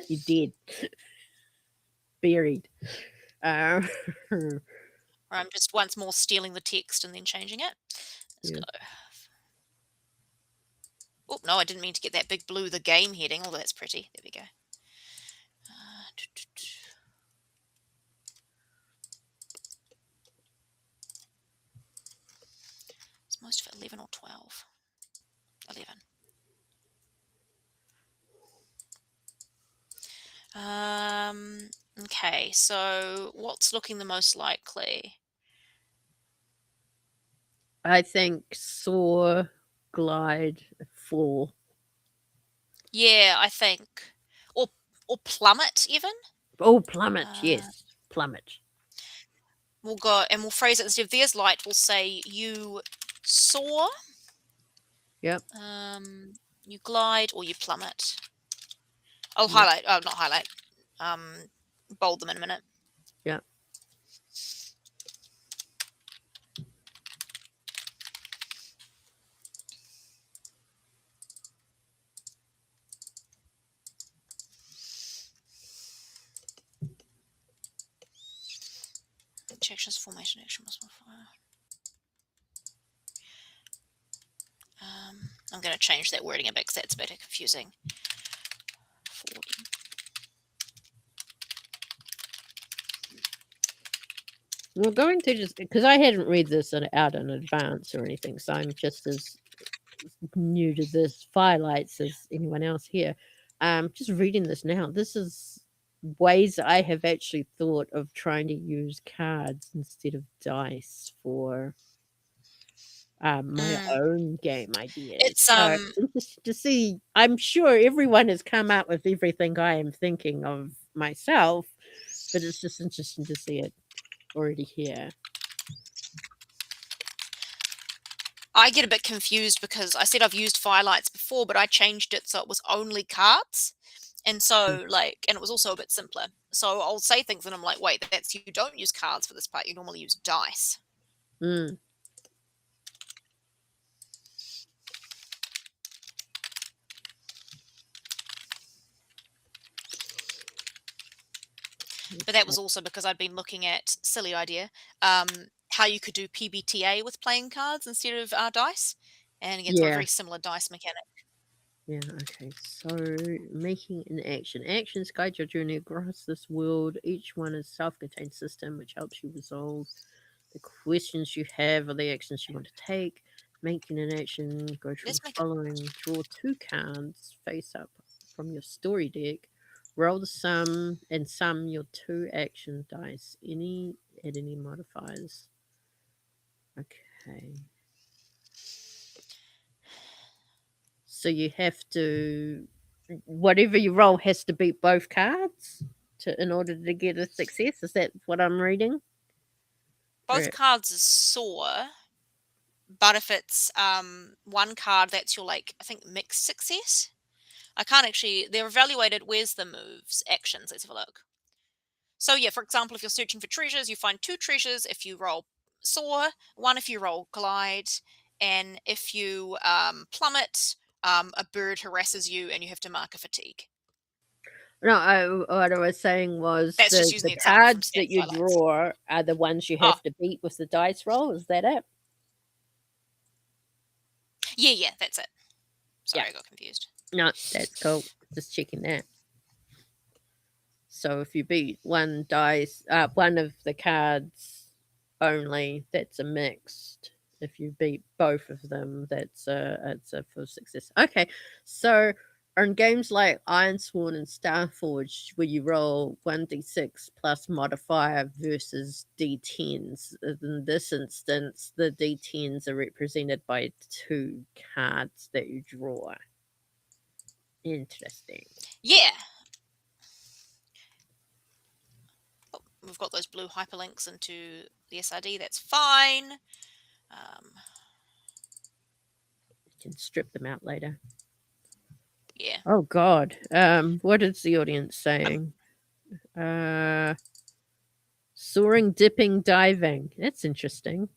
You did. Buried. Uh, or I'm just once more stealing the text and then changing it. Let's yeah. go. Oh, no, I didn't mean to get that big blue, the game heading, although that's pretty. There we go. It's most of it 11 or 12. 11. Okay, so what's looking the most likely? I think soar, glide, fall. Yeah, I think. Or or plummet even. Oh, plummet. Uh, Yes. Plummet. we'll go and we'll phrase it instead of there's light, we'll say you soar, Yep. you glide, or you plummet. I'll Yep. highlight. Oh, not highlight. Bold them in a minute. Yep. Actions, formation, action must modify. I'm going to change that wording a bit because that's a bit confusing. We're going to just because I hadn't read this out in advance or anything, so I'm just as new to this firelights as anyone else here. Just reading this now. This is ways I have actually thought of trying to use cards instead of dice for my own game ideas. It's So it's interesting to see. I'm sure everyone has come up with everything I am thinking of myself, but it's just interesting to see it already here. I get a bit confused because I said I've used firelights before, but I changed it so it was only cards. And so, and it was also a bit simpler. So I'll say things and I'm like, wait, that's you don't use cards for this part. You normally use dice. Mm. But that Okay. was also because I'd been looking at, silly idea, how you could do PBTA with playing cards instead of dice, and get to a Yeah. very similar dice mechanic. Yeah, okay. So making an action. Actions guide your journey across this world. Each one is a self-contained system which helps you resolve the questions you have or the actions you want to take. Making an action, go through the Let's make it. following. Draw two cards face up from your story deck. Roll the sum and sum your two action dice. Any Add any modifiers. Okay. So you have to whatever you roll has to beat both cards in order to get a success. Is that what I'm reading? Both Or, cards is sore, but if it's one card, that's your, like, I think, mixed success. I can't actually. They're evaluated. Where's the moves? Actions. Let's have a look. So yeah, for example, if you're searching for treasures, you find two treasures if you roll soar, one if you roll glide, and if you plummet, a bird harasses you and you have to mark a fatigue. no, what I was saying was That's just using the the example from cards that Stats you Highlights. draw are the ones you Oh, have to beat with the dice roll. Is that it? yeah, yeah, that's it. Yeah. Sorry, I got confused. No, that's cool. Just checking that. So if you beat one of the cards only, that's a mixed. If you beat both of them, it's a full success. Okay, so on games like Ironsworn and Starforge, where you roll 1d6 plus modifier versus d10s, in this instance, the d10s are represented by two cards that you draw. Interesting. Yeah. Oh, we've got those blue hyperlinks into the SRD. That's fine. You can strip them out later. Yeah. Oh God. What is the audience Um, saying? Soaring, dipping, diving. That's interesting.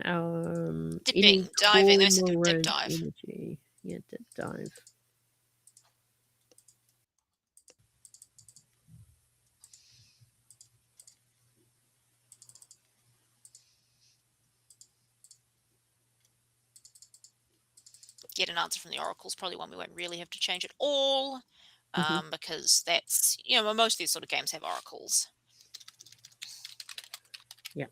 Any dipping, diving. They also do dip cormorant dive. energy. Yeah, dip dive. Get an answer from the oracle is probably one we won't really have to change at all, Hmm. because that's, most of these sort of games have oracles. Yeah.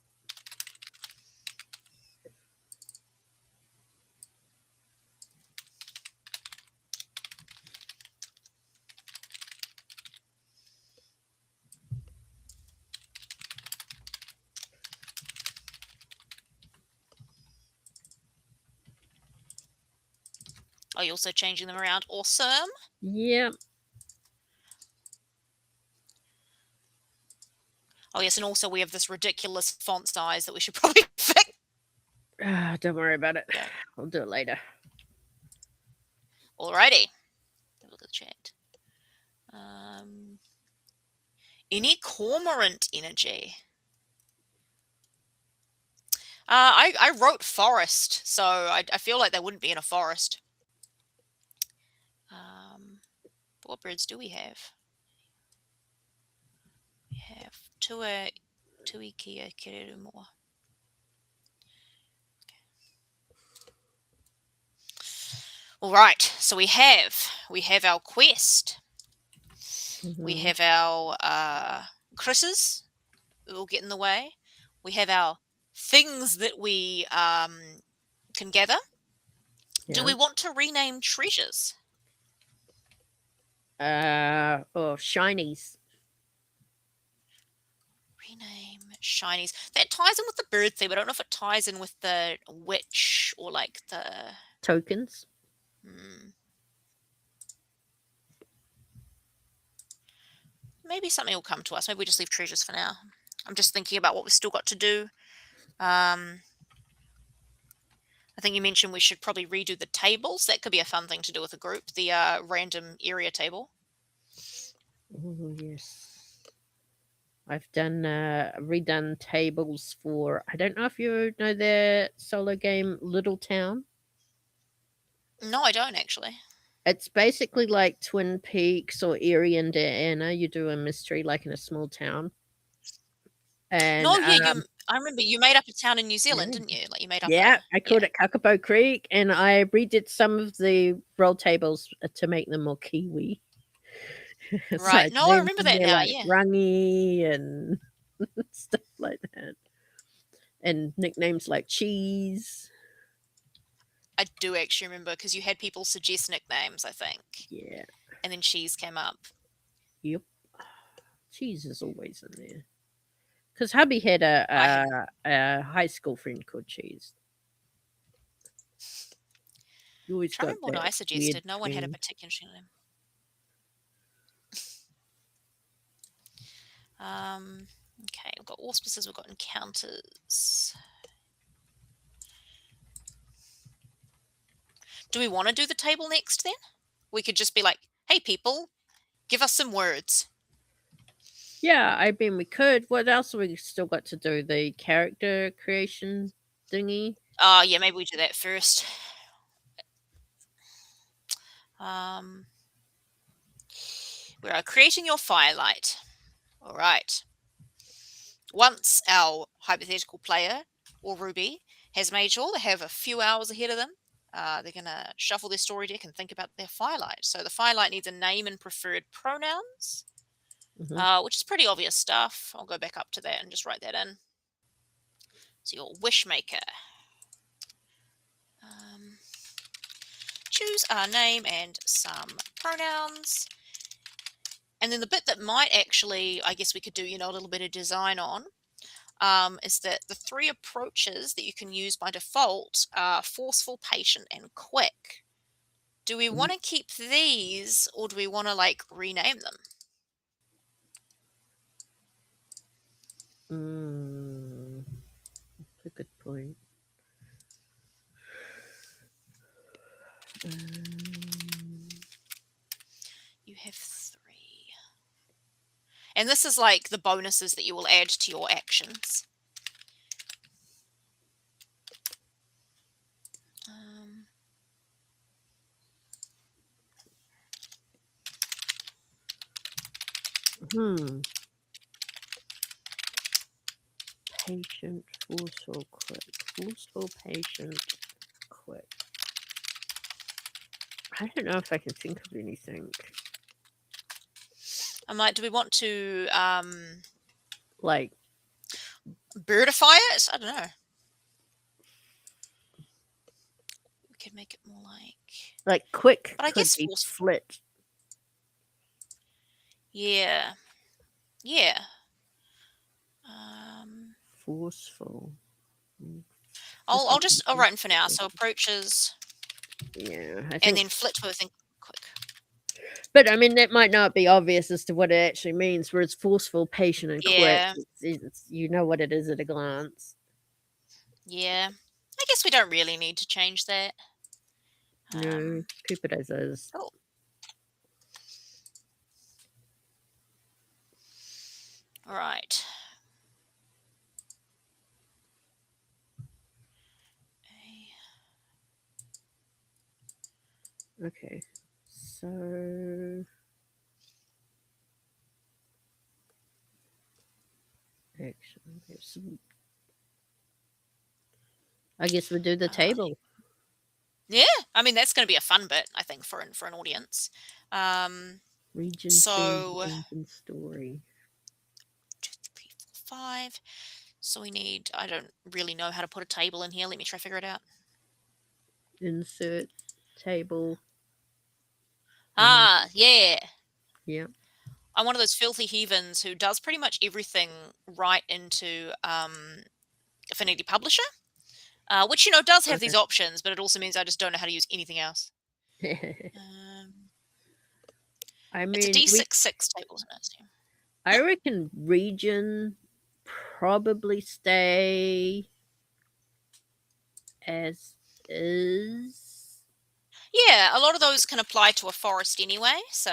Are you also changing them around? Awesome. Yeah. Oh yes, and also we have this ridiculous font size that we should probably fix. Don't worry about it. I'll do it later. Alrighty. Have a look at the chat. Any cormorant energy. I wrote forest, so I feel like they wouldn't be in a forest. What birds do we have? We have Tui Kia Kirurumua. All right, so we have our quest. We Hmm. have our critters that will get in the way. We have our things that we can gather. Do Yeah. we want to rename treasures? Oh, shinies. Rename shinies. That ties in with the bird theme. I don't know if it ties in with the witch or like the. Tokens. Hmm, maybe something will come to us. Maybe we just leave treasures for now. I'm just thinking about what we've still got to do. I think you mentioned we should probably redo the tables. That could be a fun thing to do with a group. The random area table. Oh yes. I've done redone tables for. I don't know if you know the solo game Little Town. No, I don't actually. It's basically like Twin Peaks or Erie, Indiana. You do a mystery like in a small town, and No, yeah, I remember you made up a town in New Zealand, yeah, didn't you? Like you made up yeah, a I yeah. called it Kakapo Creek, and I redid some of the roll tables to make them more Kiwi. So Right. I No, I named remember them that there now. like Yeah. Rangi and stuff like that, and nicknames like Cheese. I do actually remember because you had people suggest nicknames, I think, Yeah, and then cheese came up. yep. Cheese is always in there because hubby had I had a high school friend called Cheese. You always trying to got remember what that I weird suggested. No one had a twin. particular name. Um, okay, we've got auspices, we've got encounters. Do we want to do the table next then? We could just be like, hey, people, give us some words. Yeah, I mean, we could. What else have we still got to do? The character creation thingy? Yeah, maybe we do that first. Um, we are creating your firelight. All right. Once our hypothetical player or Ruby has made sure they have a few hours ahead of them, they're going to shuffle their story deck and think about their firelight. So the firelight needs a name and preferred pronouns, Hmm. which is pretty obvious stuff. I'll go back up to that and just write that in. So your wishmaker. Um, choose a name and some pronouns. And then the bit that might actually, I guess we could do, a little bit of design on, is that the three approaches that you can use by default are forceful, patient, and quick. Do we want to keep these or do we want to rename them? Mm, that's a good point. You have three. And this is like the bonuses that you will add to your actions. Um, Hmm. Patient, forceful, quick. Forceful, patient, quick. I don't know if I can think of anything. I'm like, do we want to Like birdify it? I don't know. We could make it more quick but I could guess be forceful. flit. Yeah. Yeah. Um, Forceful. Mm, I'll write in for now. So approaches yeah, I and think. then flit with and quick. But I mean, that might not be obvious as to what it actually means. Where it's forceful, patient, and quick, Yeah. you know what it is at a glance. Yeah. I guess we don't really need to change that. No, keep it as is. Cool. All right. Okay, so action. I guess we'll do the table. Yeah, I mean that's going to be a fun bit, I think, for an audience. Region theme, So engine story. 2, 3, 4, 5. So we need. I don't really know how to put a table in here. Let me try to figure it out. Insert table. Yeah. Yeah. I'm one of those filthy heathens who does pretty much everything right into Affinity Publisher, which does have these options, but it also means I just don't know how to use anything else. Okay. I It's a mean, D6 table, isn't it? I reckon region probably stay as is. Yeah, a lot of those can apply to a forest anyway. So,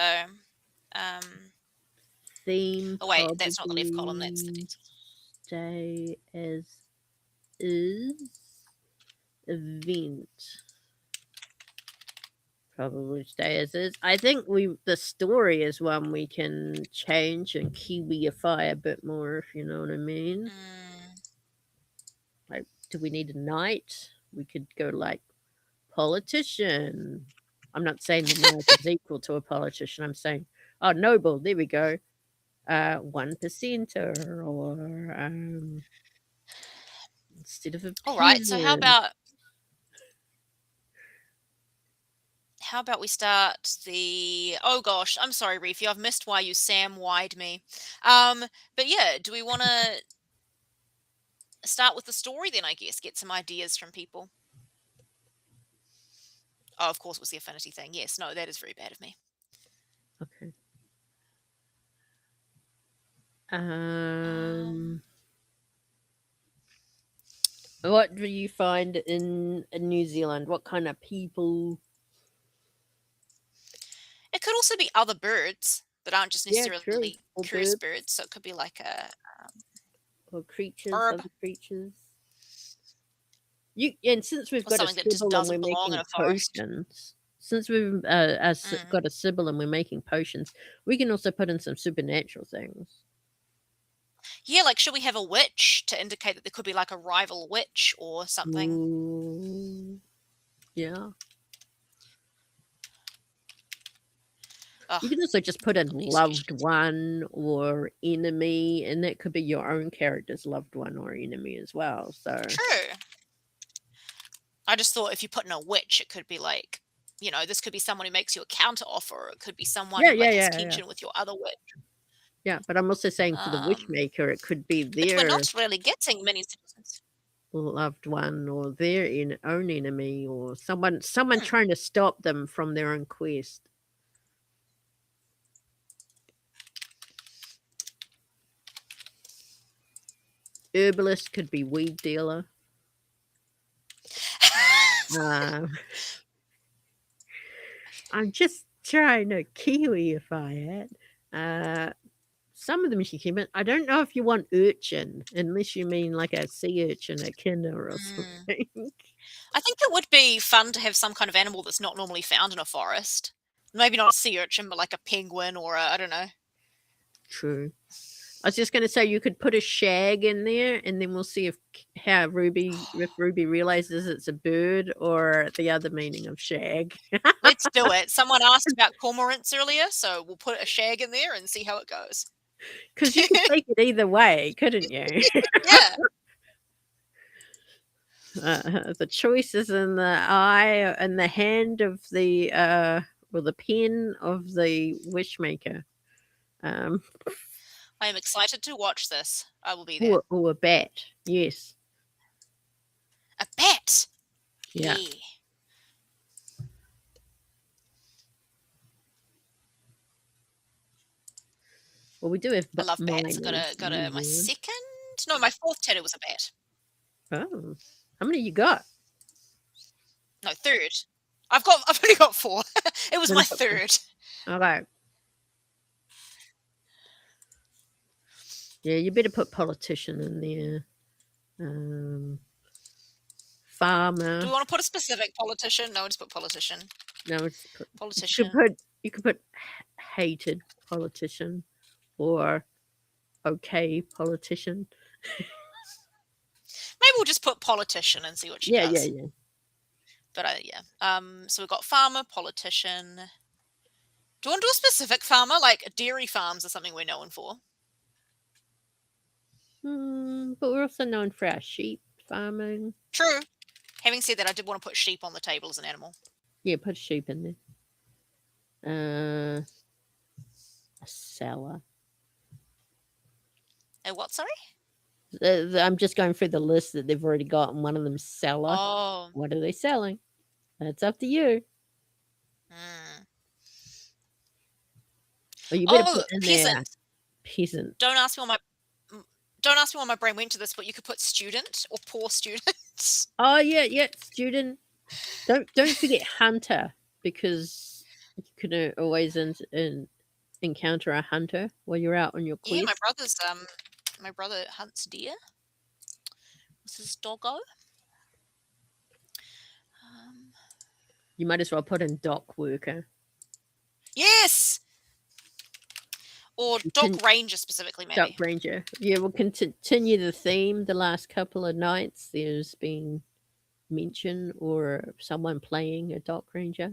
Theme oh wait, that's not the left column. That's the probably stay as is. Event Probably stay as is. I think the story is one we can change and Kiwiify a bit more, if you know what I mean. Mm. Like, do we need a knight? We could go like politician. I'm not saying the knight is equal to a politician. I'm saying, oh, noble. There we go. 1%er, or instead of a All right. So peasant. how about we start the? Oh gosh, I'm sorry, Reefy. I've missed why you Sam wide me. But yeah, do we want to start with the story then? I guess get some ideas from people. Oh, of course, it was the affinity thing. Yes, no, that is very bad of me. Okay. Um, What do you find in New Zealand? What kind of people? it could also be other birds that aren't just Yeah, true. necessarily Or curse birds, birds. So it could be like a or creatures, herb other creatures. And since we've or got a something that just Sibyl and we're doesn't belong in making a forest. potions, since we've Mm. got a Sibyl and we're making potions, we can also put in some supernatural things. Yeah, like should we have a witch to indicate that there could be like a rival witch or something? Ooh, yeah. Ugh, You can also just put in got these loved suggestions. one or enemy, and that could be your own character's loved one or enemy as well. So True. I just thought if you put in a witch, it could be like, this could be someone who makes you a counter offer, or it could be someone yeah, who yeah, like has yeah, yeah, kinship with your other witch. yeah. But I'm also saying for the Um, witchmaker, it could be but we're their not really getting many suggestions. loved one or their own enemy or someone Hmm. trying to stop them from their own quest. Herbalist could be weed dealer. Uh, I'm just trying to Kiwiify it. Some of them you can keep it. I don't know if you want urchin, unless you mean like a sea urchin, a kinder or Mm. something. I think it would be fun to have some kind of animal that's not normally found in a forest. Maybe not a sea urchin, but like a penguin or I don't know. True. I was just going to say you could put a shag in there, and then we'll see if Ruby realizes it's a bird or the other meaning of shag. Let's do it. Someone asked about cormorants earlier, so we'll put a shag in there and see how it goes. Because you could take it either way, couldn't you? Yeah. The choice is in the eye and the hand of or the pen of the wishmaker. Um, I am excited to watch this. I will be there. or a bat. Yes. A bat. Yeah. Yeah. Well, we do have I love bats. I got miners a got in a New my Zealand. second. No, my fourth tattoo was a bat. Oh. How many you got? No, third. I've only got four. It was my third. Okay. Yeah, you better put politician in there. Farmer. Do we want to put a specific politician? No, just put politician. No, it's Politician. you could put hated politician or okay politician. Maybe we'll just put politician and see what she Yeah, yeah, does. yeah. But yeah. So we've got farmer, politician. Do you want to do a specific farmer, like dairy farms, or something we're known for? But we're also known for our sheep farming. True. Having said that, I did want to put sheep on the table as an animal. Yeah, put sheep in there. A seller. What? Sorry. I'm just going through the list that they've already got, and one of them's seller. Oh. What are they selling? That's up to you. Hmm. Or you better Oh, put in there peasant. peasant. Don't ask me why my brain went to this, but you could put student or poor student. Oh yeah, yeah, student. Don't forget hunter, because you can always encounter a hunter while you're out on your Yeah, quest. my brother hunts deer. This is doggo. You might as well put in dock worker. Yes! Or dock ranger specifically, maybe. Dock ranger. Yeah, we'll continue the theme. The last couple of nights, there's been mention or someone playing a dock ranger.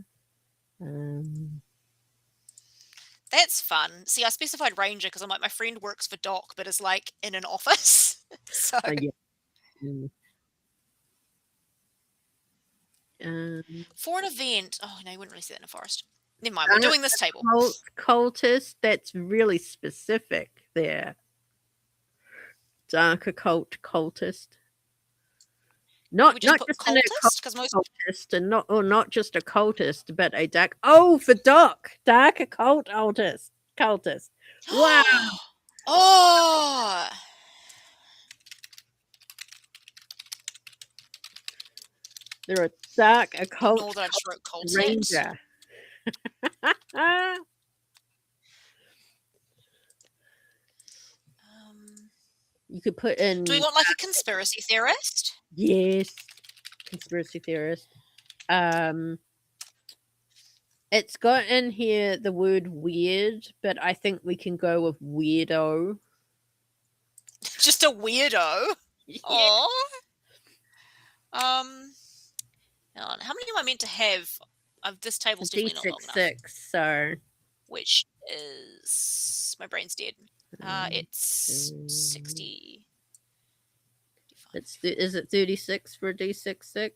That's fun. See, I specified ranger because I'm like, my friend works for dock, but is like in an office. So yeah. for an event, oh no, you wouldn't really see that in a forest. Never mind, we're doing this table. Cultist, that's really specific there. Dark occult cultist. Not just cultist, because most cultist, and not just a cultist, but a dark. Oh, for dark occult cultist. Wow. Oh. They're a dark occult Ignore that I just wrote cult ranger. You could put in. Do we want like a conspiracy theorist? Yes, conspiracy theorist. It's got in here the word weird, but I think we can go with weirdo. Just a weirdo. Yeah. How many am I meant to have? This table's definitely not long enough. 6, so which is my brain's dead. It's 60. Is it 36 for a D6? 3, 4, 5,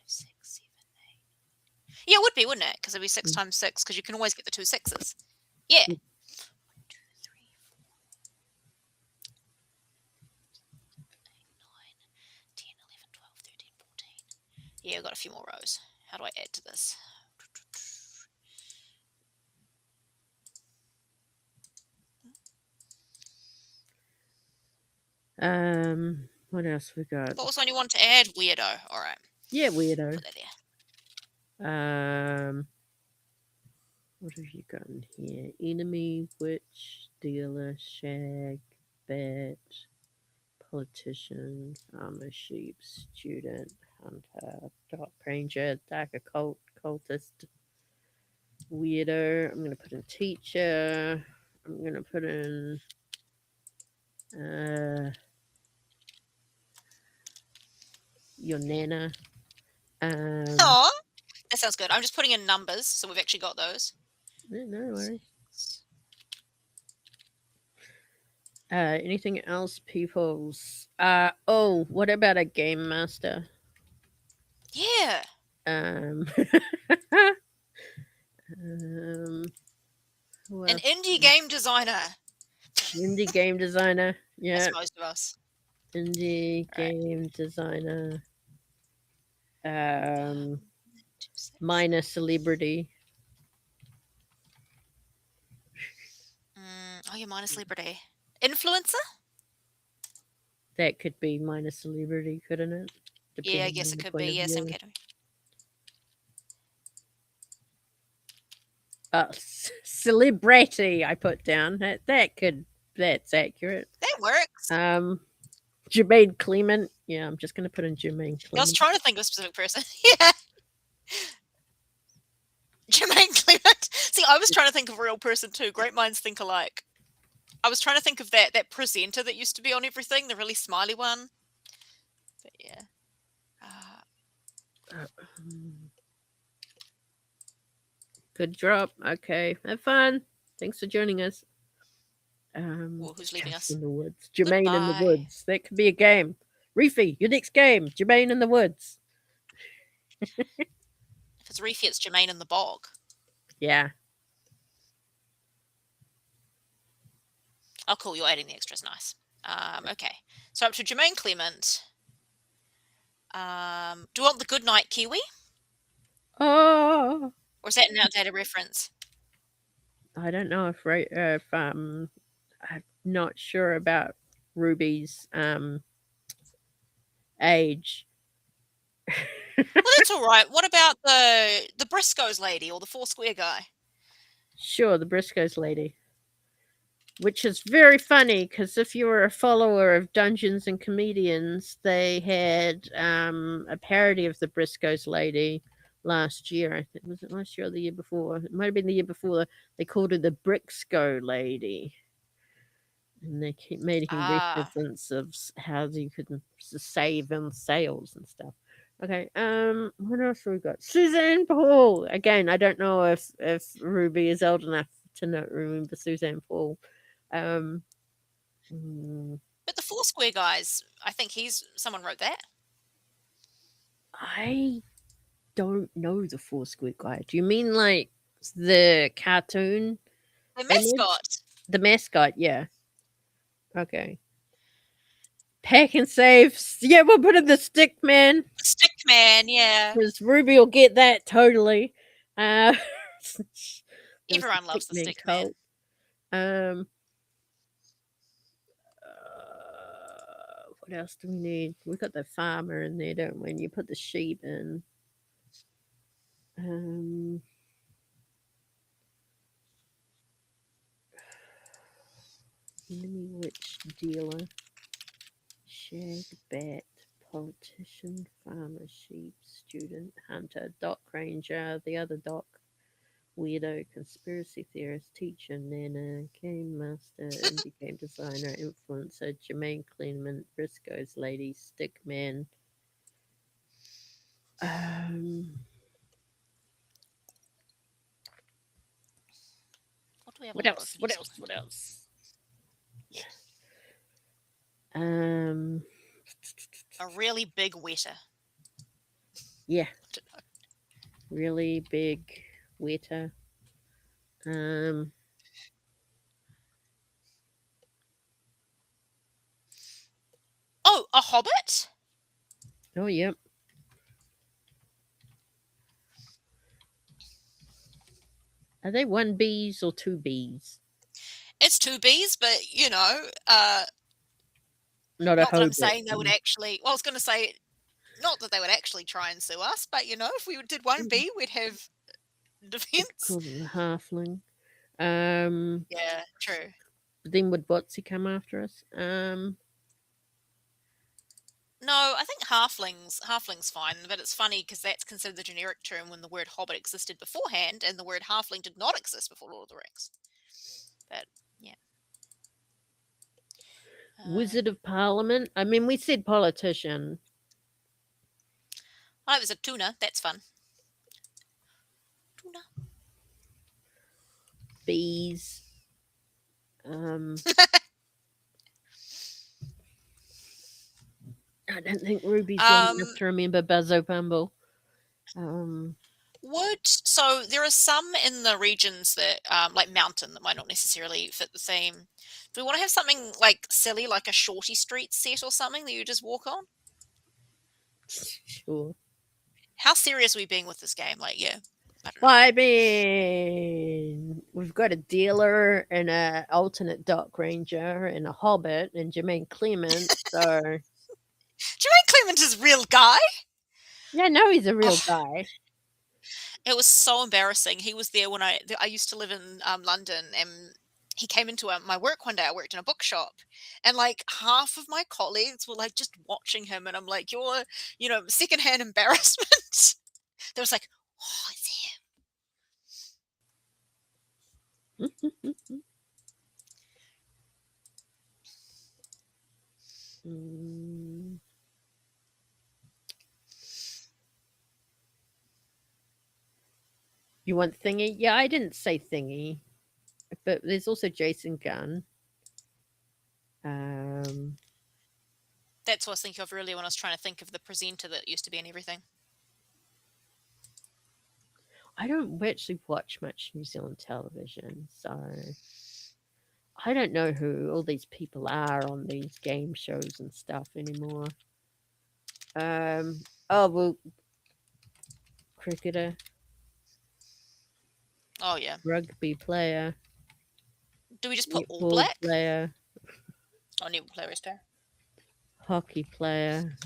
6, 7, 8. Yeah, it would be, wouldn't it? Because it'd be 6 times 6, because you can always get the 2 6s. Yeah. 1, 2, 3, 4, 8, 9, 10, 11, 12, 13, 14. Yeah, I've got a few more rows. How do I add to this? What else we got? What was one you want to add? Weirdo. All right. Yeah, weirdo. Put that there. What have you got in here? Enemy, witch, dealer, shag, bat, politician, farmer, sheep, student, hunter, dark ranger, dark occult, cultist, weirdo. I'm gonna put in teacher. I'm gonna put in your nana. Aw, that sounds good. I'm just putting in numbers, so we've actually got those. No worries. Anything else, peoples? What about a game master? Yeah. An indie game designer. Indie game designer. Yeah. That's most of us. Indie game designer. Minor celebrity. Yeah, minor celebrity. Influencer? That could be minor celebrity, couldn't it? Yeah, I guess it could be. Yeah, same category. Celebrity, I put down. That's accurate. That works. Jermaine Clement. Yeah, I'm just going to put in Jermaine Clement. I was trying to think of a specific person. Yeah. Jermaine Clement. See, I was trying to think of a real person too. Great minds think alike. I was trying to think of that presenter that used to be on everything, the really smiley one. But yeah. Good drop. Okay. Have fun. Thanks for joining us. Who's leaving us? In the woods. Jermaine in the woods. That could be a game. Reefy, your next game. Jermaine in the woods. If it's Reefy, it's Jermaine in the bog. Yeah. Oh, cool. You're adding the extras. Nice. Okay. So up to Jermaine Clement. Do you want the Goodnight Kiwi? Oh. Or is that an outdated reference? I don't know if I'm not sure about Ruby's age. Well, that's all right. What about the Briscoes lady or the Four Square guy? Sure, the Briscoes lady. which is very funny because if you were a follower of Dungeons and Comedians, they had a parody of the Briscoes lady last year. I think was it last year or the year before? It might have been the year before. They called her the Bricksco lady, and they keep making Ah, references of how you could save in sales and stuff. Okay, what else we got? Suzanne Paul. Again, I don't know if Ruby is old enough to know, remember Suzanne Paul. Um, mm, but the Foursquare guys, I think someone wrote that. I don't know the Foursquare guy. Do you mean like the cartoon The image? mascot, The mascot, yeah. Okay. Pack and save. Yeah, we'll put in the stick man. the stick man, yeah. Because Ruby will get that totally. Uh, the Everyone loves the Stickman stick man. cult. Um, what else do we need? We got the farmer in there, don't we? And you put the sheep in. Um, enemy witch dealer, shag bat, politician, farmer, sheep, student, hunter, dock ranger, the other dock. Weirdo, conspiracy theorist, teacher, nana, game master, indie game designer, influencer, Jermaine Clement, Briscoe's lady, stickman. Um, What do we have a what lot of else? What else? music? What else? Um, A really big wetter. yeah, I don't know. really big, wetter. Um, Oh, a hobbit? oh yep. Are they one bees or two bees? It's two bees, but Not a not that I'm hobbit. saying they would actually. Well, I was going to say not that they would actually try and sue us, but if we did one bee, we'd have It's defense. called a halfling. Um, Yeah, true. then would Botsy come after us? No, I think halfling's fine, but it's funny because that's considered the generic term when the word hobbit existed beforehand, and the word halfling did not exist before Lord of the Rings. But yeah, Wizard of Parliament. I mean, we said politician. oh, there's a tuna. That's fun. Tuna. Bees. Um, I don't think Ruby's young enough Um, to remember Buzzo Bumble. Um, so there are some in the regions that like mountain that might not necessarily fit the theme. Do we want to have something like silly, like a shorty street set or something that you just walk on? sure. How serious are we being with this game? Like, yeah, I don't Well, know. I mean, we've got a dealer and a alternate dock ranger and a hobbit and Jermaine Clement. So Jermaine Clement is real guy. yeah, no, he's a real Oh, guy. it was so embarrassing. He was there when I used to live in London, and he came into my work one day. I worked in a bookshop, and like half of my colleagues were like just watching him, and I'm like, you're, secondhand embarrassment. They was like, oh, it's him. Mm. You want Thingy? Yeah, I didn't say Thingy, but there's also Jason Gunn. Um, That's what I was thinking of earlier when I was trying to think of the presenter that used to be in everything. I don't actually watch much New Zealand television, so I don't know who all these people are on these game shows and stuff anymore. Oh well, cricketer, Oh yeah. rugby player, Do we just put all netball black? player, Oh, new players too. hockey player,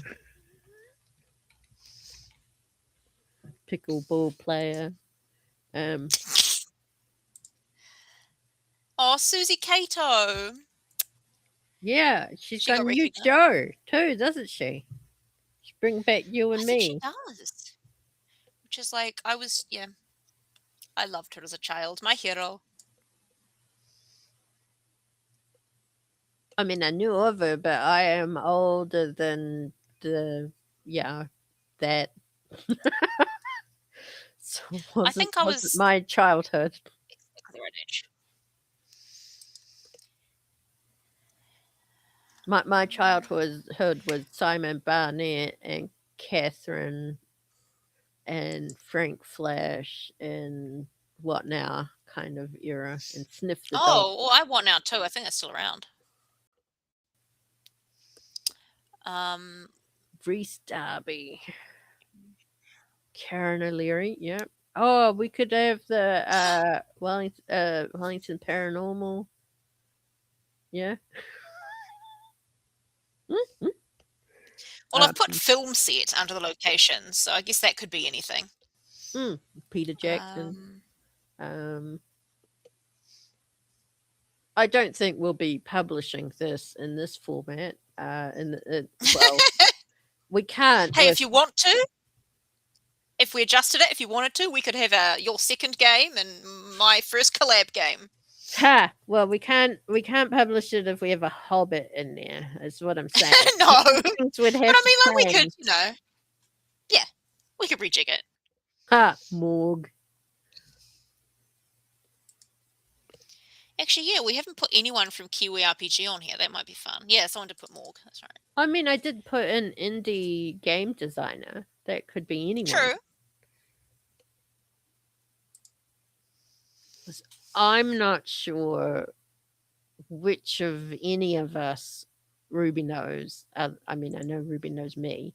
pickleball player. Um, Oh, Susie Cato. Yeah, she's She got a got new recognized. show too, doesn't she? She bring back you I and think she me. does. Which is like, yeah, I loved her as a child. My hero. I mean, I knew of her, but I am older than the yeah that. So I wasn't think I wasn't was my childhood. exactly the right age. My childhood was Simon Barnett and Catherine and Frank Flash and what now kind of era and Sniff the dog. Oh, well, I want now too. I think that's still around. Um, Reese Darby, Karen O'Leary. Yep. Oh, we could have the Wellington Paranormal. Yeah. Mm, well, I've put mm. film set under the location, so I guess that could be anything. Mm, Peter Jackson. Um, Um, I don't think we'll be publishing this in this format. Well, we can't hey, with if you want to, if we adjusted it, if you wanted to, we could have your second game and my first collab game. ha. Well, we can't publish it if we have a Hobbit in there. Is what I'm saying. No, Things would but have I to mean, like we could, change. yeah, we could rejig it. Ha, Morg. Actually, yeah, we haven't put anyone from KiwiRPG on here. That might be fun. Yeah, someone to put Morg. That's right. I mean, I did put an indie game designer. That could be anyone. True. I'm not sure which of any of us Ruby knows. I mean, I know Ruby knows me.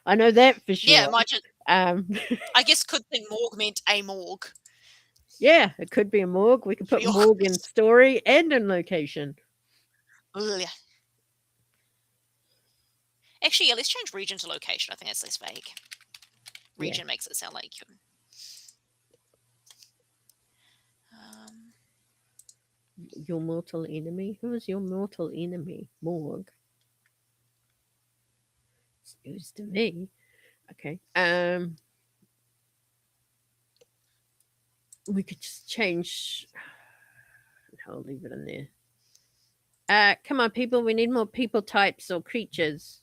I know that for Yeah, sure. it might just. Um, I guess could think Morg meant a morgue. yeah, it could be a morgue. We could Should put be morgue in awkward. story and in location. Ugh, yeah. Actually, yeah, let's change region to location. I think that's less vague. Yeah. Region makes it sound like you. Um, Your mortal enemy? Who is your mortal enemy? Morgue. It's news to me. Okay. We could just change. No, I'll leave it in there. Come on, people. We need more people types or creatures.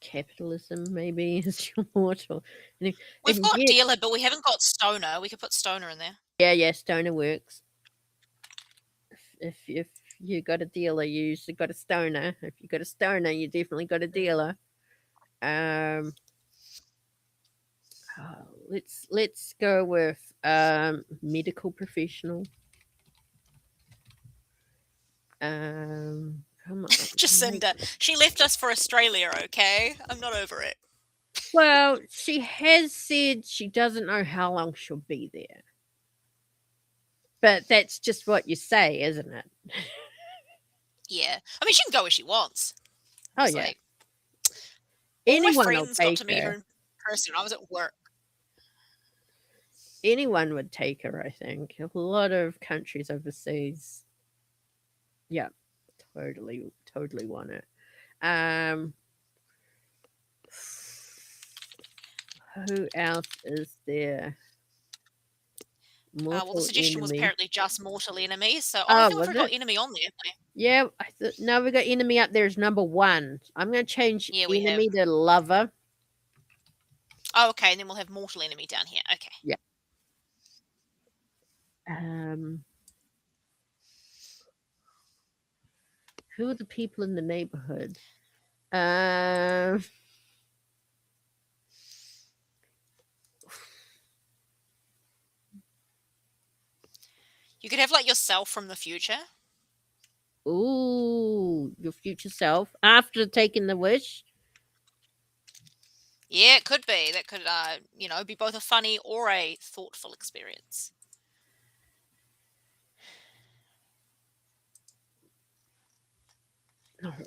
Capitalism maybe is your mortal. And we've got yeah, dealer, but we haven't got stoner. We could put stoner in there. yeah, stoner works. If you got a dealer, you usually got a stoner. If you got a stoner, you definitely got a dealer. Let's go with medical professional. Come on. Jacinda. She left us for Australia, okay? I'm not over it. Well, she has said she doesn't know how long she'll be there. But that's just what you say, isn't it? Yeah. I mean, she can go where she wants. Oh, It's yeah. like, all my Anyone will friends got take to meet her her. in person. I was at work. Anyone would take her, I think. A lot of countries overseas. Yeah, totally want it. Who else is there? Well, the Mortal suggestion was enemy. apparently just mortal enemy. So, I Oh, think we've was already got it? enemy on there. Yeah, now we got enemy up there as number 1. I'm going to change Yeah, we have. enemy to lover. Oh, okay. And then we'll have mortal enemy down here. Okay. Yeah. Um, who are the people in the neighborhood? You could have like yourself from the future. Ooh, your future self after taking the wish. Yeah, it could be. That could, be both a funny or a thoughtful experience.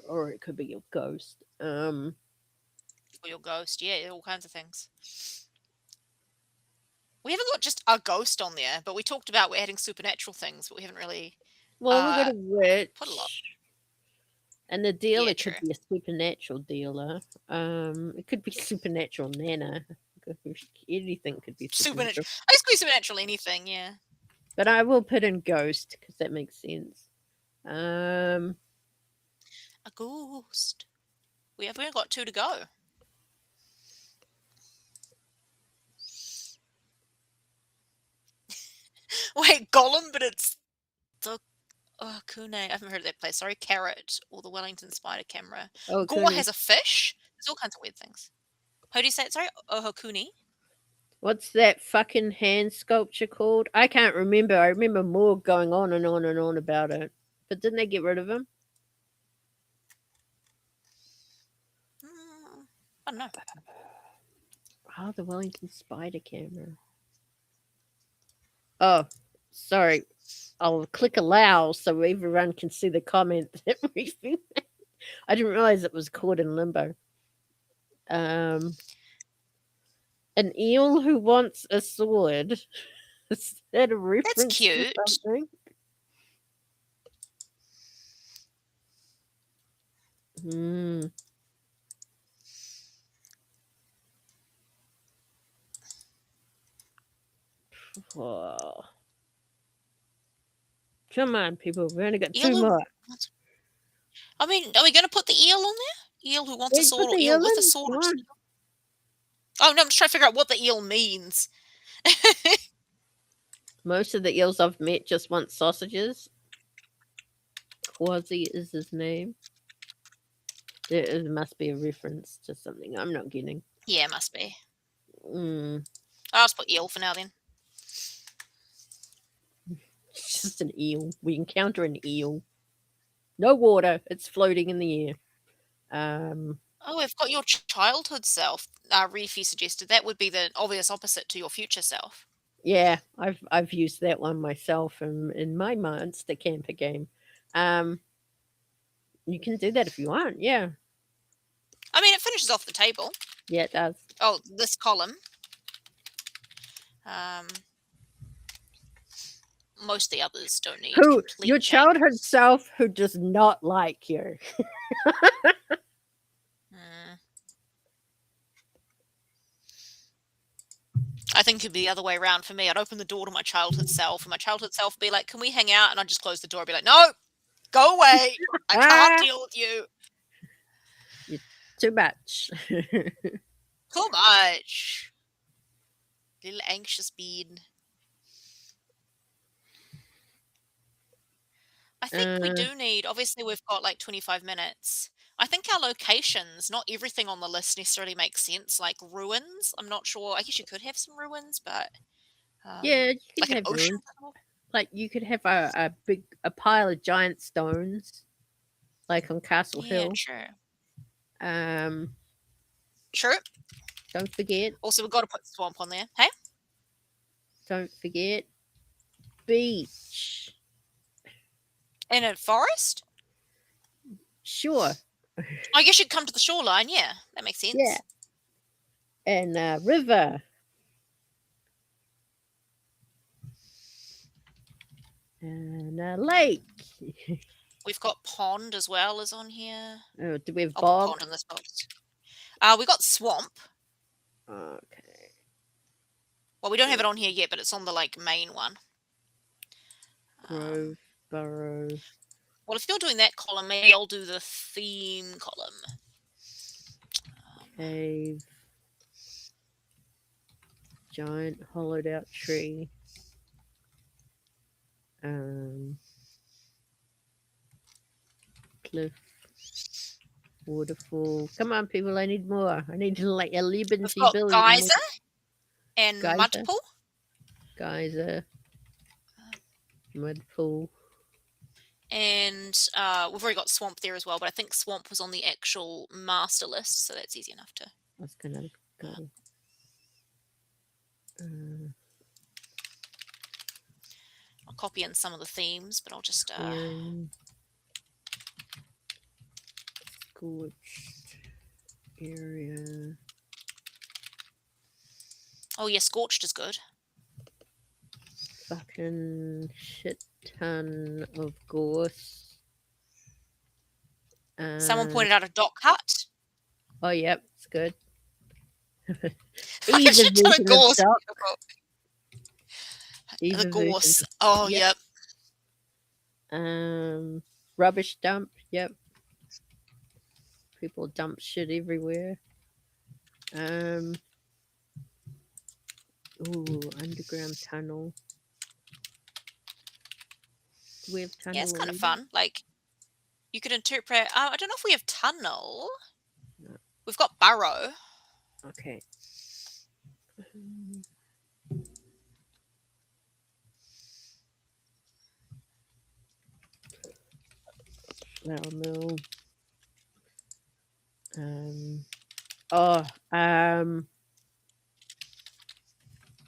Or it could be your ghost. Or your ghost. Yeah, all kinds of things. We haven't got just a ghost on there, but we talked about we're adding supernatural things, but we haven't really Well, we've got a put a lot. witch. And the dealer Yeah, could true. be a supernatural dealer. It could be supernatural nana. Anything could be Supernatural. supernatural. I guess it could be supernatural anything, yeah. But I will put in ghost because that makes sense. Um, A ghost. We've only got 2 to go. Wait, Gollum, but it's the Kune. I haven't heard of that place. Sorry, Carrot or the Wellington Spider Camera. oh, Gore Cooney. has a fish. There's all kinds of weird things. How do you say it? Sorry, Ohokuni. What's that fucking hand sculpture called? I can't remember. I remember more going on and on and on about it. But didn't they get rid of him? I don't know. Oh, the Wellington Spider Camera. Oh, sorry. I'll click allow so everyone can see the comment that we've been. I didn't realize it was caught in limbo. An eel who wants a sword. Is that a That's reference to cute. something? Hmm. Oh. Come on, people. We only got Eel 2 who more. wants. I mean, are we going to put the eel on there? Eel who wants a Yeah, put sword or the eel eel with a in. sword? Come Or just... on. Oh no, I'm just trying to figure out what the eel means. Most of the eels I've met just want sausages. Quasi is his name. There must be a reference to something I'm not getting. Yeah, must be. Mm, I'll just put eel for now then. it's just an eel. We encounter an eel. No water. It's floating in the air. Oh, we've got your childhood self. Reefy suggested that would be the obvious opposite to your future self. Yeah, I've used that one myself in my monster camper game. You can do that if you want. Yeah, I mean, it finishes off the table. yeah, it does. Oh, this column. Most of the others don't need Who complete your change. childhood self who does not like you. I think it'd be the other way around for me. I'd open the door to my childhood self, and my childhood self would be like, "Can we hang out?" And I'd just close the door and be like, "No, go away. I can't deal with you. You're too much. Too much." Little anxious bean. I think we do need, obviously, we've got like 25 minutes. I think our locations, not everything on the list necessarily makes sense. Like ruins, I'm not sure. I guess you could have some ruins, but Yeah, you like can an have ocean. ruins. Like you could have a pile of giant stones, like on Castle Yeah, Hill. true. True. True. Don't forget. Also, we've got to put swamp on there. Hey? Don't forget. Beach. In a forest? Sure. I guess you'd come to the shoreline. Yeah, that makes sense. Yeah. And river. And lake. We've got pond as well as on here. Oh, do we have I'll put bog? pond in this box. We got swamp. Okay. Well, we don't have it on here yet, but it's on the like main one. Grove, burrow. Well, if you're doing that column, maybe I'll do the theme column. Cave. Giant hollowed out tree. Cliff. Waterfall. Come on, people. I need more. I need like a Lebency We've got building. geyser and mud pool. Geyser. Mud pool. And we've already got swamp there as well, but I think swamp was on the actual master list, so that's easy enough to. I was gonna go. I'll copy in some of the themes, but I'll just. Scorched area. Oh yeah, scorched is good. fucking shit ton of gorse. Someone Uh, pointed out a dock hut. oh, yep, it's good. Like a Either shit ton of version of gorse. doc. The Either version gorse. of Oh, yep. yep. Rubbish dump. Yep. People dump shit everywhere. Ooh, underground tunnel. Do we have tunnel? Yeah, it's kind of already? fun. Like, you could interpret. I don't know if we have tunnel. No. We've got burrow. Okay. Flour mill. Oh,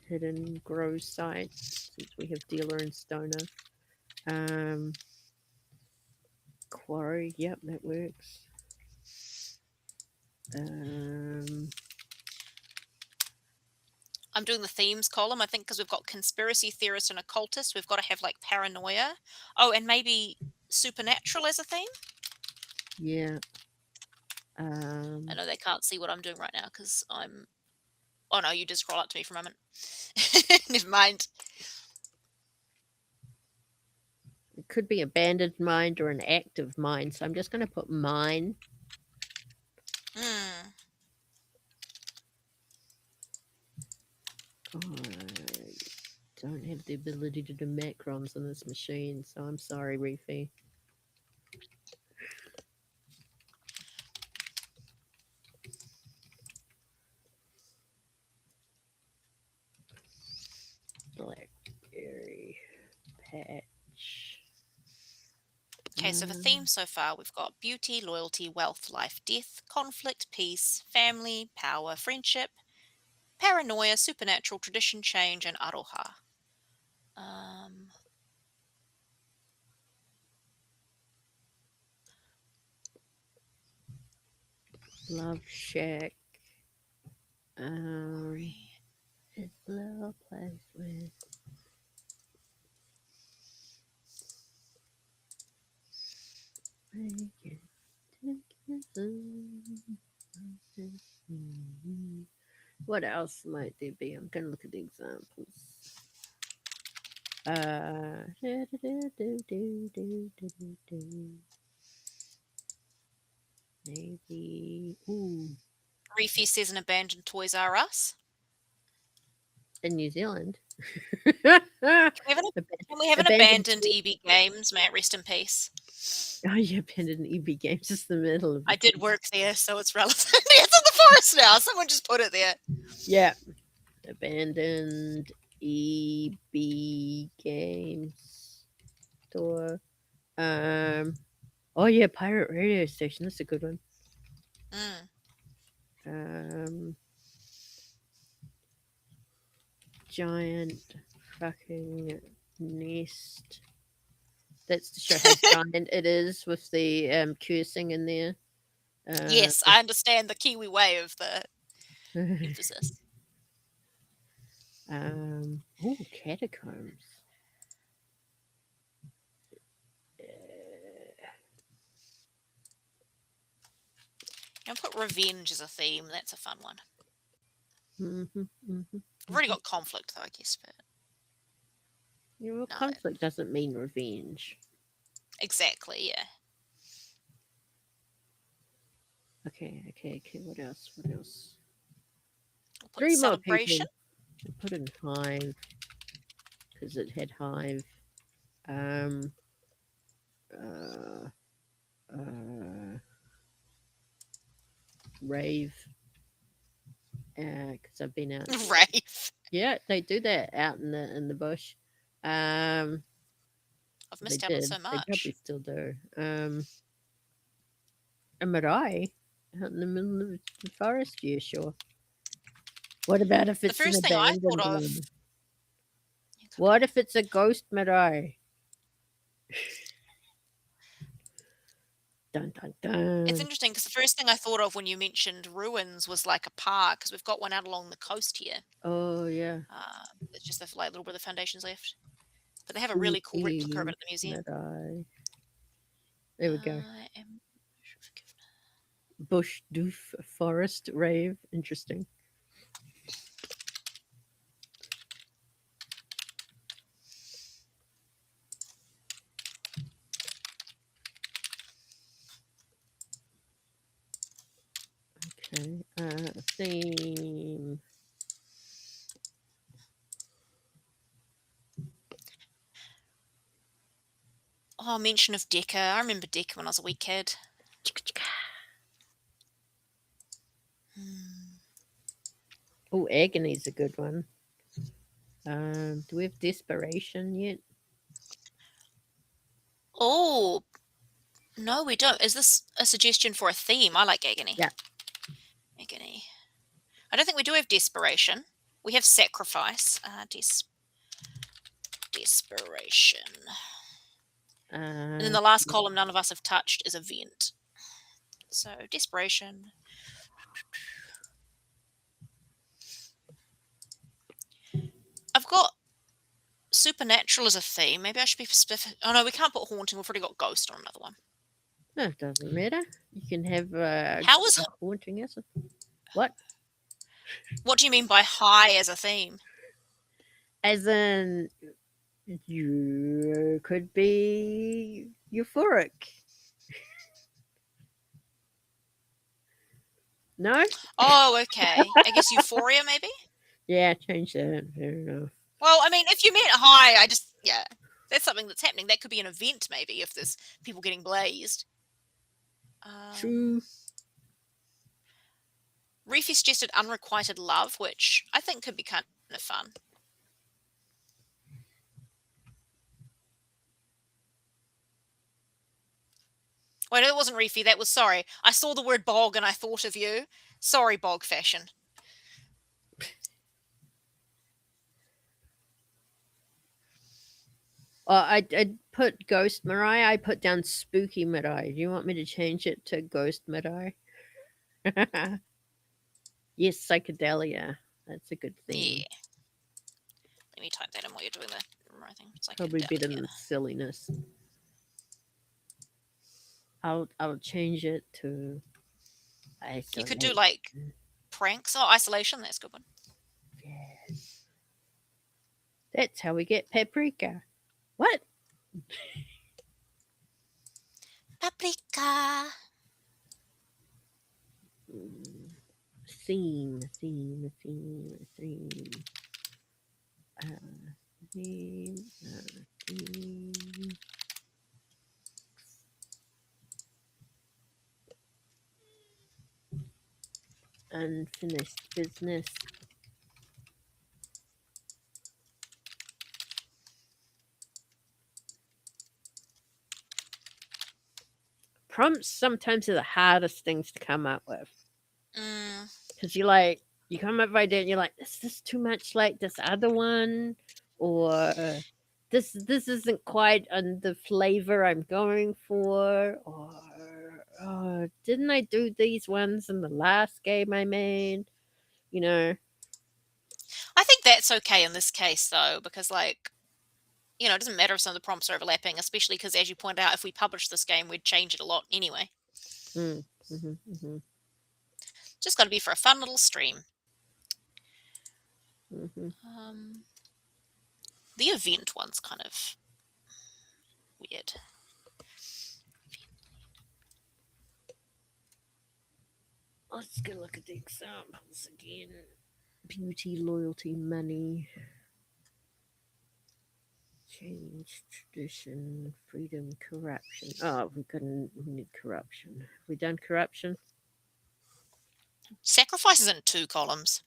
hidden grow sites, since we have dealer and stoner. Quarry, yep, that works. I'm doing the themes column, I think, because we've got conspiracy theorist and occultist. We've got to have like paranoia. Oh, and maybe supernatural as a theme. Yeah. I know they can't see what I'm doing right now because I'm. Oh no, you just scroll up to me for a moment. Never mind. It could be abandoned mind or an active mind, so I'm just going to put mine. Hmm. Oh, I don't have the ability to do macrons on this machine, so I'm sorry, Reefy. Blackberry patch. Okay, so the theme so far we've got beauty, loyalty, wealth, life, death, conflict, peace, family, power, friendship, paranoia, supernatural, tradition, change, and aroha. Love Shack. It's a little place with what else might there be? I'm gonna look at the examples. Maybe Reefy says an abandoned Toys R Us. in New Zealand. Can we have an abandoned EB Games? May it rest in peace. Oh, yeah, abandoned EB Games is the middle of I it. did work there, so it's relevant. It's in the forest now. Someone just put it there. Yeah. Abandoned EB Games store. Oh yeah, pirate radio station. That's a good one. Giant fucking nest. That's to show how giant it is with the cursing in there. Yes, I understand the Kiwi way of the emphasis. Catacombs. I'll put revenge as a theme. That's a fun one. I've already got conflict, though, I guess. But yeah, well, conflict doesn't mean revenge. Exactly, yeah. Okay. What else? I'll put 3 more people. celebration. I'll put in hive because it had hive. Rave. Because I've been out. Rave. Yeah, they do that out in the bush. I've missed out on so They much. probably still do. A marae out in the middle of the forest. Yeah, sure. What about if it's The first an thing I abandoned thought of. one? What if it's a ghost marae? Dun dun It's dun. interesting because the first thing I thought of when you mentioned ruins was like a park because we've got one out along the coast here. Oh yeah. It's just the like little bit of the foundations left, but they have a really cool replica of it Spooky at the museum. Mid-eye. There we go. I am forgiven. Bush doof forest rave. Interesting. Okay. Theme. Oh, mention of Decca. I remember Decca when I was a wee kid. Hmm. Oh, agony's a good one. Do we have desperation yet? Oh, no, we don't. Is this a suggestion for a theme? I like agony. Yeah. Agony. I don't think we do have desperation. We have sacrifice. Desperation. And then the last column none of us have touched is event. So desperation. I've got supernatural as a theme. Maybe I should be specific. Oh no, we can't put haunting. We've already got ghost on another one. No, it doesn't matter. You can have How is haunting as a what? What do you mean by high as a theme? As in, you could be euphoric. No? Oh, okay. I guess euphoria, maybe? Yeah, change that. Fair enough. Well, I mean, if you meant high, yeah. That's something that's happening. That could be an event, maybe, if there's people getting blazed. True. Reefy suggested unrequited love, which I think could be kind of fun. Wait, no, it wasn't Reefy. That was, sorry. I saw the word bog and I thought of you. Sorry, bog fashion. I put Ghost Mariah. I put down Spooky Mid-eye. Do you want me to change it to Ghost Mid-eye? Yes, psychedelia. That's a good thing. Yeah. Let me type that in while you're doing the writing. Probably better than silliness. I'll change it to isolation. You could do like pranks. Oh, isolation. That's a good one. Yeah. That's how we get paprika. What? Paprika. Theme. Theme. Unfinished business. Prompts sometimes are the hardest things to come up with. Because you come up with idea and you're like, is this too much like this other one? Or this isn't quite on the flavor I'm going for. Or didn't I do these ones in the last game I made? You know. I think that's okay in this case, though, because, like, you know, it doesn't matter if some of the prompts are overlapping, especially because, as you point out, if we publish this game, we'd change it a lot anyway. Just got to be for a fun little stream. The event one's kind of weird. Let's go look at the examples again. Beauty, loyalty, money. Change, tradition, freedom, corruption. Oh, we need corruption. Have we done corruption? Sacrifice is in 2 columns.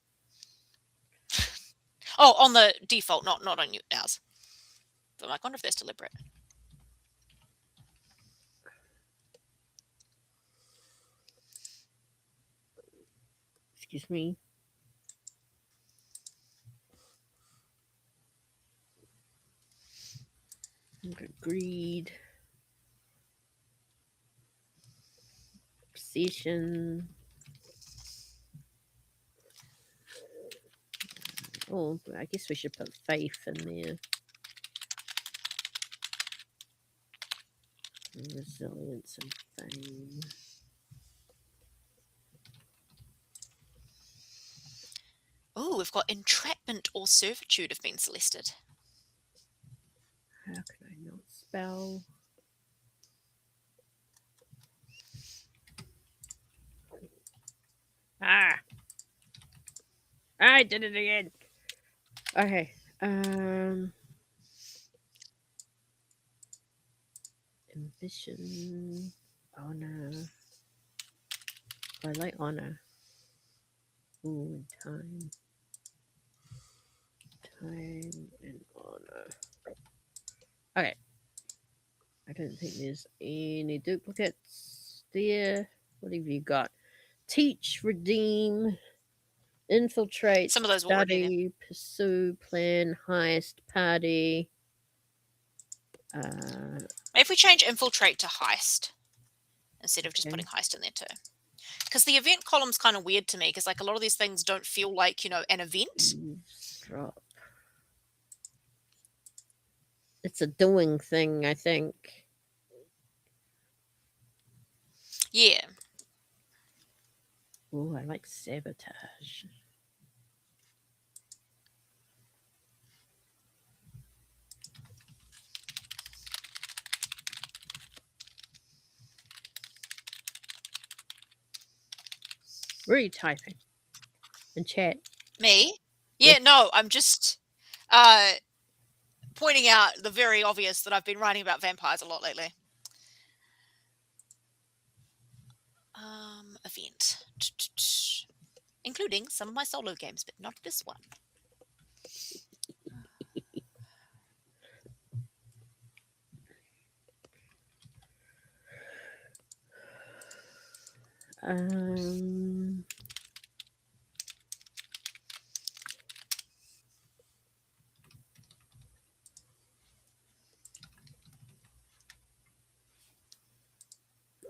Oh, on the default, not on ours. But I wonder if that's deliberate. Excuse me. Okay, greed. session. Oh, I guess we should put faith in there. Resilience and fame. Oh, we've got entrapment or servitude have been selected. How can I not spell? Ah! I did it again. Okay. Ambition. Honor. I like honor. Ooh, time. Time and honor. Okay. I don't think there's any duplicates there. What have you got? Teach, redeem, infiltrate, Some of those were already there. study, pursue, plan, heist, party. Maybe if we change infiltrate to heist instead of just Okay. putting heist in there too. Because the event column's kind of weird to me because like a lot of these things don't feel like, you know, an event. Drop. It's a doing thing, I think. Yeah. Oh, I like sabotage. Where are you typing? In chat. Me? Yeah. Yeah, no, I'm just pointing out the very obvious that I've been writing about vampires a lot lately. Event. Including some of my solo games, but not this one.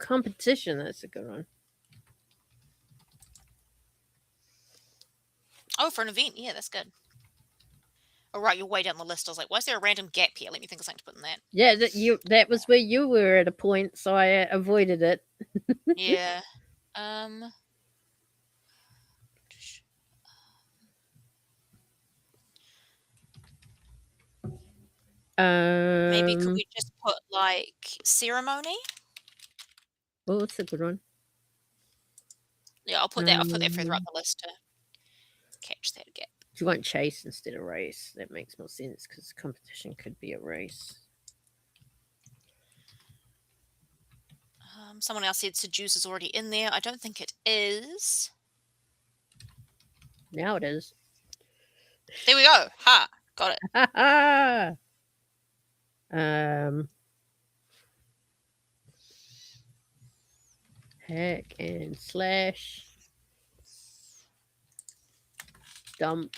Competition, that's a good one. Oh, for an event, yeah, that's good. Oh, right, you're way down the list. I was like, why is there a random gap here? Let me think of something to put in that. Yeah, that was where you were at a point, so I avoided it. Yeah. Maybe could we just put like ceremony? Oh, that's a good one. Yeah, I'll put that further up the list to catch that gap. Do you want chase instead of race? That makes more sense because competition could be a race. Someone else said seduce is already in there. I don't think it is. Now it is. There we go. Ha! Got it. Ha ha! Hack and slash. Dump.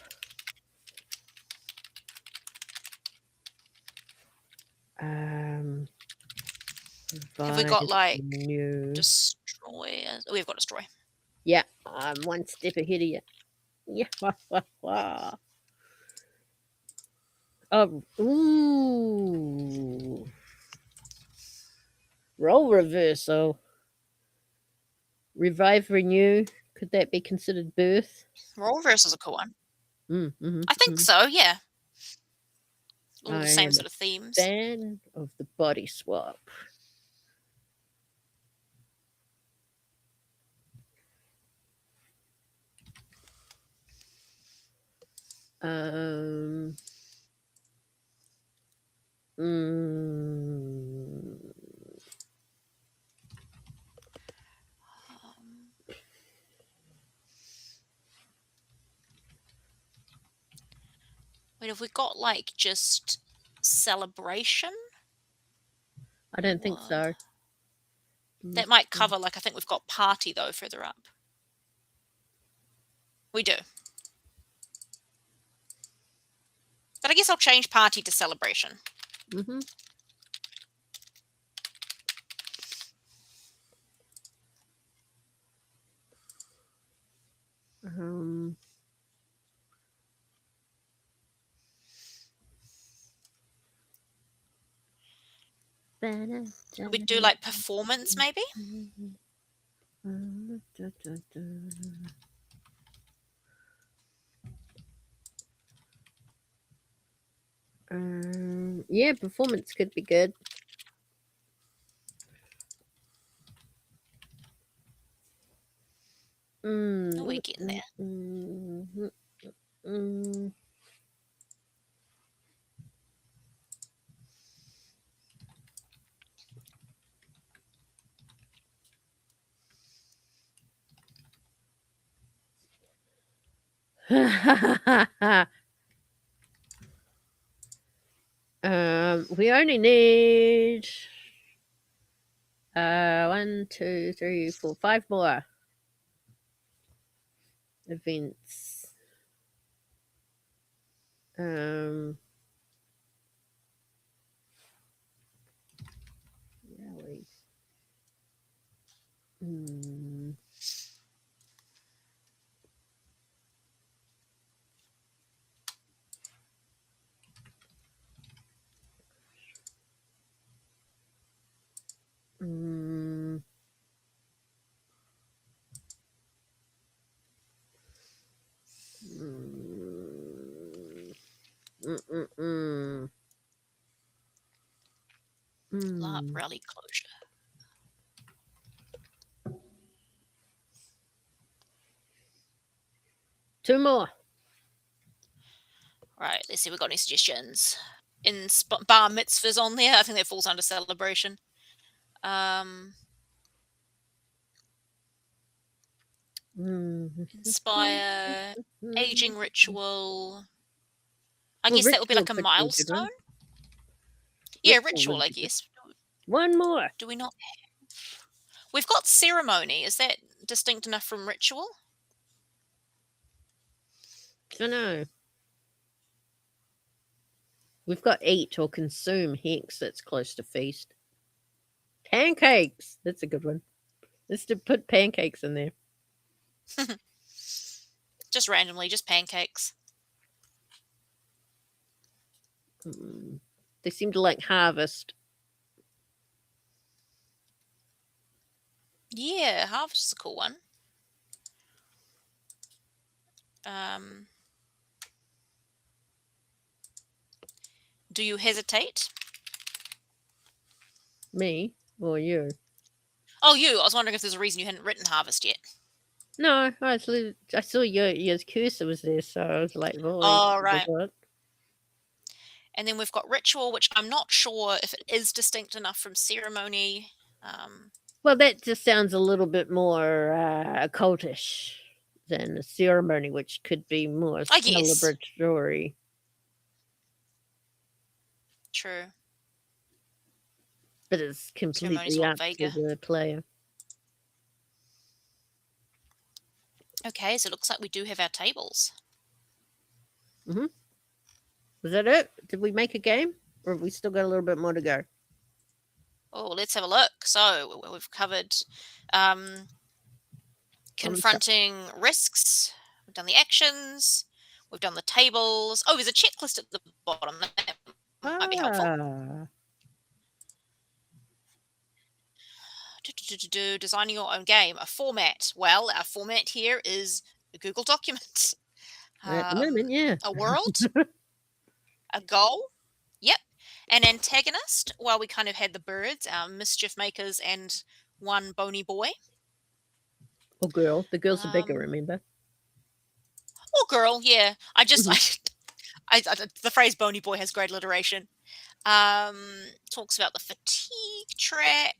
Have we got like new. destroy? Oh, we've got destroy. Yeah, I'm one step ahead of you. Yeah. Ooh. Role reversal. Revive, renew. Could that be considered birth? Role reversal is a cool one. Mm-hmm, I think so. Yeah. All the same am sort of themes. Fan of the body swap. Wait, have we got like just celebration? I don't think so. That might cover, like, I think we've got party though further up. We do. But I guess I'll change party to celebration. Mm-hmm. Could we do like performance maybe? Yeah, performance could be good. Oh, we're getting there. We only need 1, 2, 3, 4, 5 more events. Really? Mm. Mm. Mm. LARP Mm. rally closure. Two more. Right, let's see if we've got any suggestions. In bar mitzvahs on there, I think that falls under celebration. Inspire, aging ritual. I Well, guess that would be ritual like a could be a good milestone. one. Yeah, Ritual ritual, would I be good. guess. One more. Do we not have? We've got ceremony. Is that distinct enough from ritual? Dunno. We've got eat or consume hex that's close to feast. Pancakes. That's a good one. Let's put pancakes in there. Just randomly, just pancakes. They seem to like harvest. Yeah, harvest is a cool one. Do you hesitate? Me or you? Oh, you. I was wondering if there's a reason you hadn't written harvest yet. No, I saw your cursor was there, so I was like, well, Oh, right. what? And then we've got ritual, which I'm not sure if it is distinct enough from ceremony. Well, that just sounds a little bit more occultish than a ceremony, which could be more I guess. celebratory. True. But it's Ceremony's a completely lot up to vaguer. the player. Okay, so it looks like we do have our tables. Was that it? Did we make a game? Or have we still got a little bit more to go? Oh, let's have a look. So we've covered confronting risks. We've done the actions. We've done the tables. Oh, there's a checklist at the bottom. That might be helpful. Designing your own game. A format. Well, our format here is a Google document. At the moment, yeah. A world. A goal. Yep. An antagonist. Well, we kind of had the birds, our mischief makers, and one bony boy. Or girl. The girls are bigger, remember? Or girl, yeah. The phrase bony boy has great alliteration. Talks about the fatigue track.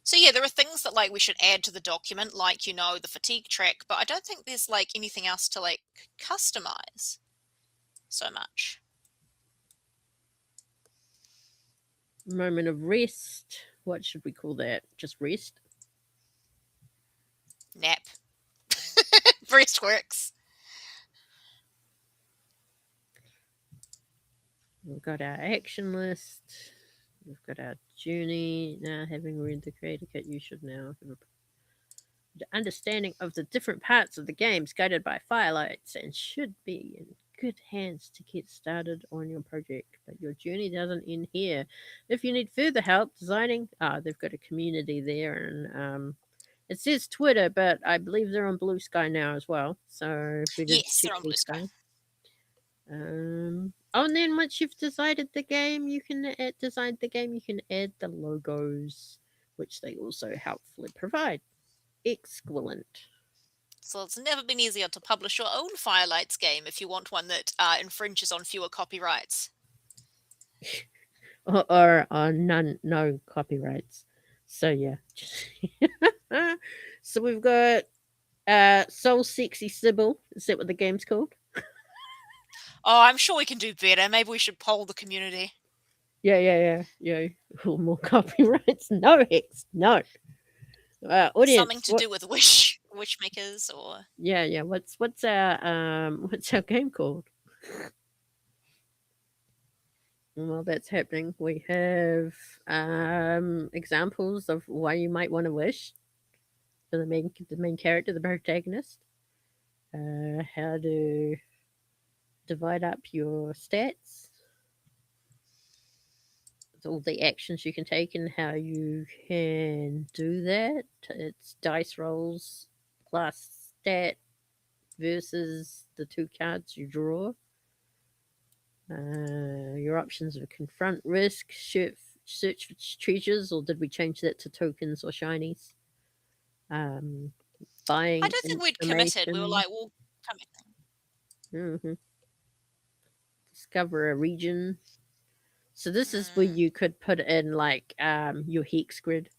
So yeah, there are things that like we should add to the document, like the fatigue track, but I don't think there's like anything else to like customize so much. Moment of rest. What should we call that? Just rest? Nap. Rest works. We've got our action list. We've got our journey. Now, having read the creator kit, you should now have the understanding of the different parts of the games guided by firelights and should be good hands to get started on your project. But your journey doesn't end here. If you need further help designing, they've got a community there, and it says Twitter, but I believe they're on Blue Sky now as well. So be good to Yes, check they're on Blue Blue Sky. Sky. Oh, and then once you've decided the game, designed the game, you can add the logos, which they also helpfully provide. Excellent. So it's never been easier to publish your own Firelights game if you want one that infringes on fewer copyrights. Or no copyrights. So yeah. So we've got Soul Sexy Sybil. Is that what the game's called? Oh, I'm sure we can do better. Maybe we should poll the community. Yeah. More copyrights. No, Hex. No. Something Audience. to What? do with wish makers, or Yeah. What's our what's our game called? And while that's happening, we have examples of why you might want to wish for the main character, the protagonist. How to divide up your stats, all the actions you can take, and how you can do that. It's dice rolls plus stat versus the two cards you draw. Your options are confront risk, search for treasures, or did we change that to tokens or shinies? Um, I buying don't think we'd committed. We were information. like, well, come hmm Discover a region. So this is where in. you could put in like your hex grid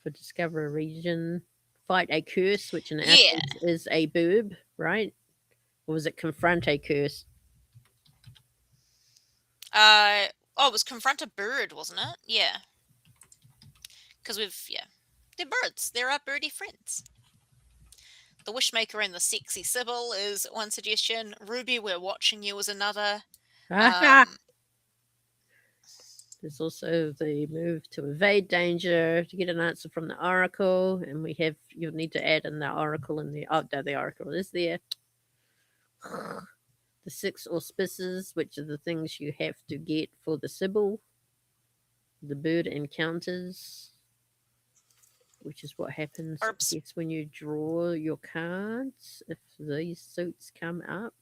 for discover a region. Fight a curse, which in Yeah. essence is a burb, right? Or was it confront a curse? Oh, it was confront a bird, wasn't it? Yeah. Because they're birds. They're our birdie friends. The Wishmaker and the Sexy Sybil is one suggestion. Ruby, we're watching you is another. Aha! Um, There's also the move to evade danger to get an answer from the oracle, and you'll need to add in the oracle in the oracle is there. The six auspices, which are the things you have to get for the Sybil. The bird encounters, which is what happens, I Herbs. guess, when you draw your cards, if these suits come up.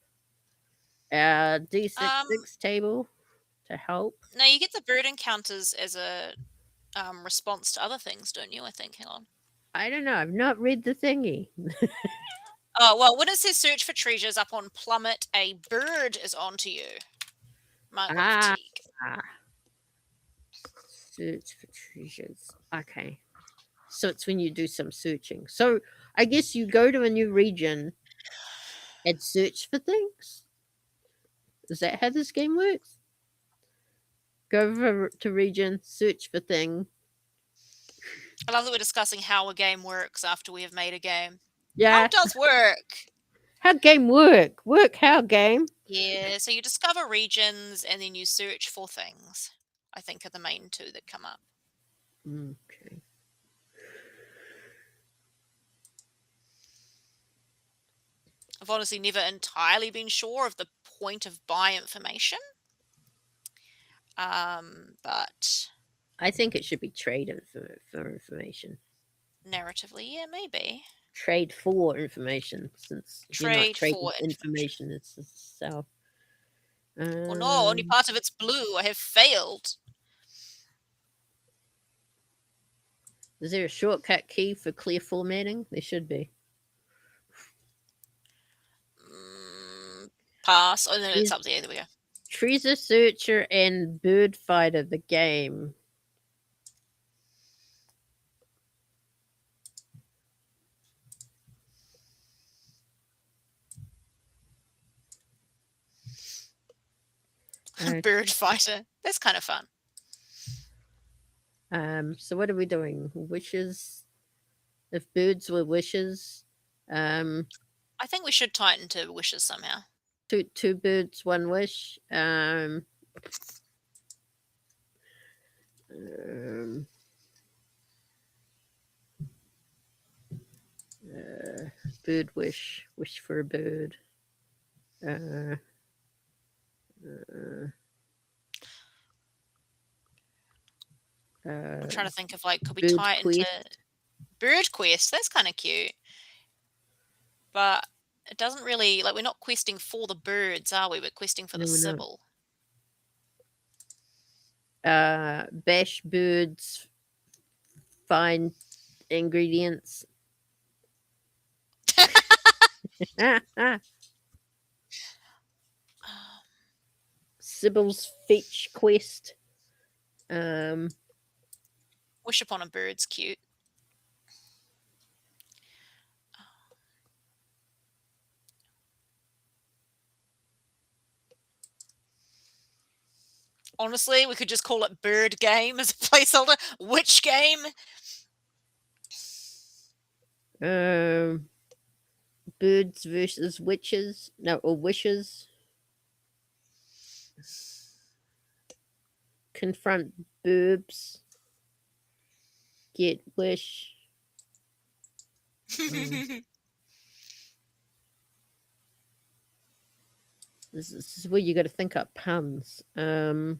Our Um, D66 table to help. no, you get the bird encounters as a response to other things, don't you? I think. Hang on. I don't know. I've not read the thingy. Oh, well, when it says search for treasures up on Plummet, a bird is onto you. Might want Ah, fatigue. search for treasures. Okay. So it's when you do some searching. So I guess you go to a new region and search for things. Is that how this game works? Go over to region, search for thing. I love that we're discussing how a game works after we have made a game. How Yeah. it does work. How game work? Work how game? Yeah, so you discover regions and then you search for things. I think are the main two that come up. Okay. I've honestly never entirely been sure of the point of buy information. But I think it should be trade for information. narratively, yeah, maybe. Trade for information, since you're not Trade trading for information. information itself. Oh no, only part of it's blue. I have failed. Is there a shortcut key for clear formatting? There should be. Pass. Oh, no, it's Trees- up there. There we go. Treasure Searcher and Bird Fighter, the game. Bird fighter. That's kind of fun. So what are we doing? Wishes. If birds were wishes, um, I think we should tighten to wishes somehow. two birds, one wish. Um, bird wish for a bird. Uh, uh, I'm uh, trying to think of like, could we Bird tie it into Quest. Bird Quest? That's kind of cute, but it doesn't really like we're not questing for the birds, are we? We're questing for the No, we're not. Sybil. Bash Birds find ingredients. Sybil's fetch quest. Um, Wish upon a bird's cute. Honestly, we could just call it Bird Game as a placeholder. Which game? um, Birds versus witches. No, or wishes. Confront burbs. Get wish. Mm. This is where you got to think up puns. Yeah,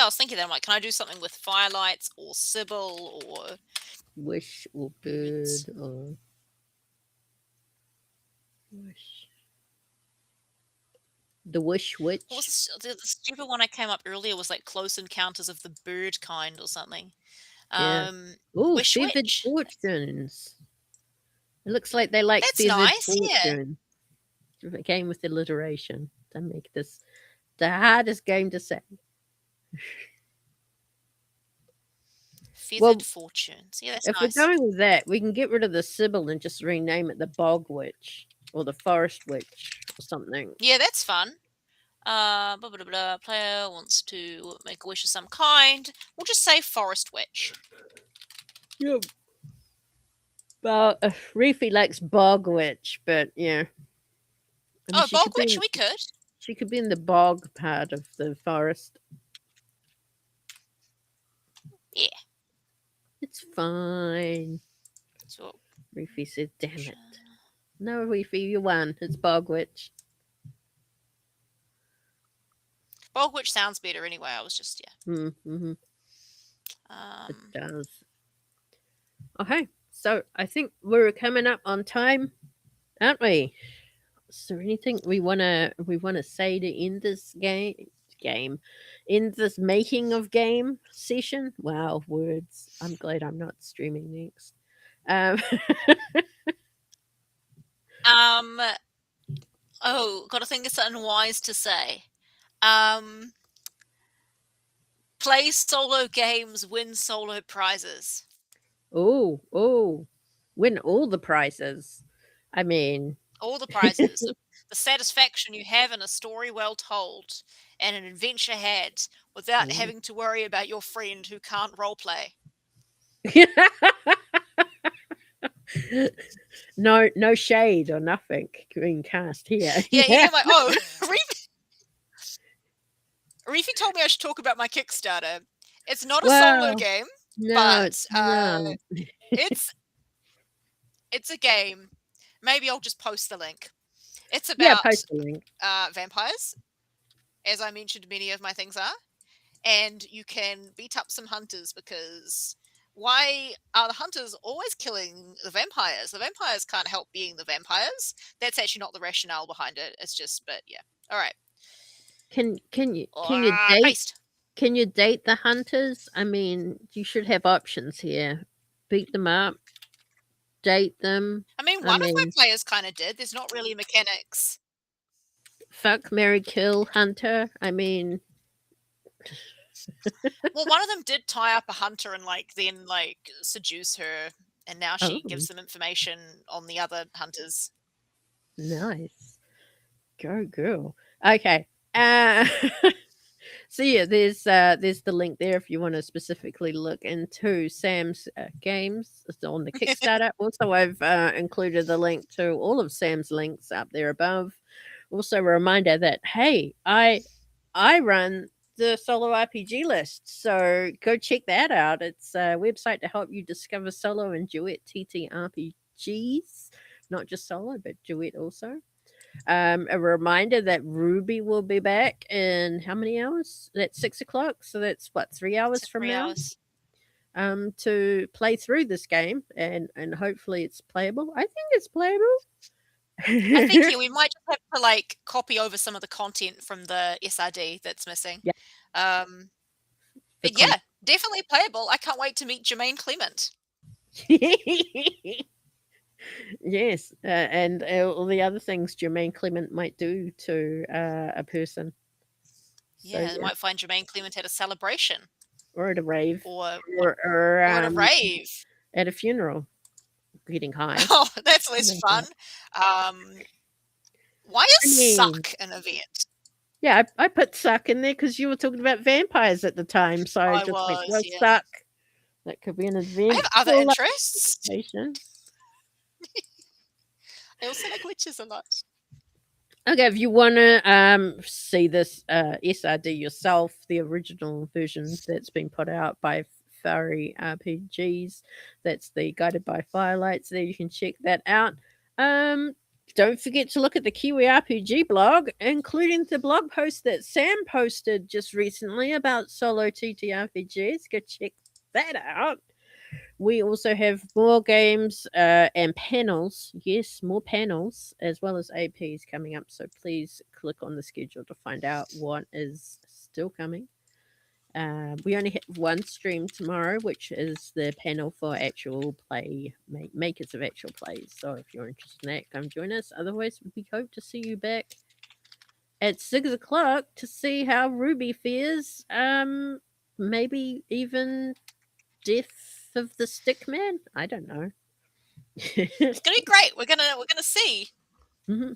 I was thinking that. I'm like, can I do something with Firelights or Sybil or Wish or birds? bird or wish. The Wish What Witch. was the stupid one I came up earlier was like Close Encounters of the Bird Kind or something. Yeah. Oh, Wish feathered Witch. fortunes. It looks like they like That's feathered nice. Yeah. fortune. A game with alliteration to make this the hardest game to say. Feathered Well, Fortunes. Yeah, that's if we're nice. going with that, we can get rid of the Sybil and just rename it the Bog Witch or the Forest Witch or something. Yeah, that's fun. Blah, blah, blah, player wants to make a wish of some kind. We'll just say Forest Witch. Yep. Well, Reefy likes Bog Witch, but yeah. I mean, Oh, Bog Witch, we could. she could be in the bog part of the forest. Yeah. It's fine. So, Reefy said, damn it. No, Reefy, you won. It's Bog Witch. Bog Witch sounds better anyway. I was just, yeah. Mm-hmm. It Um, does. Okay, so I think we're coming up on time, aren't we? Is there anything we wanna say to end this game, end this making of game session? Wow, words. I'm glad I'm not streaming next. Um, um, oh, gotta think of something wise to say. Um, play solo games, win solo prizes. oh, win all the prizes. I mean, All the prizes. The satisfaction you have in a story well told and an adventure had without ooh. having to worry about your friend who can't roleplay. No shade or nothing being cast here. Yeah, Yeah. you're like, oh, Reefy told me I should talk about my Kickstarter. It's not a solo Well, game, no, but it's not. it's it's a game. Maybe I'll just post the link. It's Yeah, about post the link. vampires, as I mentioned, many of my things are, and you can beat up some hunters because why are the hunters always killing the vampires? The vampires can't help being the vampires. That's actually not the rationale behind it. It's just, but yeah. All right. Can you date Paste. can you date the hunters? I mean, you should have options here. Beat them up, date them. I mean, I one of my mean, players kind of did. There's not really mechanics. fuck, marry, kill, hunter. I mean, Well, one of them did tie up a hunter and like then like seduce her, and now she oh, gives them information on the other hunters. nice. Go girl. Okay. Uh So yeah, there's the link there if you want to specifically look into Sam's games. It's on the Kickstarter. Also, I've included the link to all of Sam's links up there above. Also, a reminder that hey, I run the solo RPG list, so go check that out. It's a website to help you discover solo and duet TTRPGs, not just solo but duet also. A reminder that Ruby will be back in how many hours? That's 6 o'clock. So that's what, 3 hours To from three now. hours. To play through this game, and hopefully it's playable. I think it's playable. I think, yeah, we might just have to, like, copy over some of the content from the SRD that's missing. Yeah, Um, the but yeah, definitely playable. I can't wait to meet Jermaine Clement. yes, and all the other things Jermaine Clement might do to a person. So Yeah, I yeah, might find Jermaine Clement at a celebration or at a rave, or what, or or at a rave. at a funeral, getting high. Oh, that's less Something fun. like Um, why I is mean, Suck an event? yeah, I put Suck in there because you were talking about vampires at the time, so I I just went, was, well, yeah. Suck. That could be an I have other eventful interests. situation. I also like witches a lot. Okay, if you want to see this SRD yourself, the original version that's been put out by Furry RPGs, that's the Guided by Firelights. There, you can check that out. Um, don't forget to look at the KiwiRPG blog, including the blog post that Sam posted just recently about solo TTRPGs. Go check that out. We also have more games and panels. Yes, more panels as well as APs coming up. So please click on the schedule to find out what is still coming. We only have one stream tomorrow, which is the panel for actual play makers of actual plays. So if you're interested in that, come join us. Otherwise, we hope to see you back at 6 o'clock to see how Ruby fares. Maybe even Death of the Stickman? I don't know. It's gonna be great. We're gonna see. Mhm.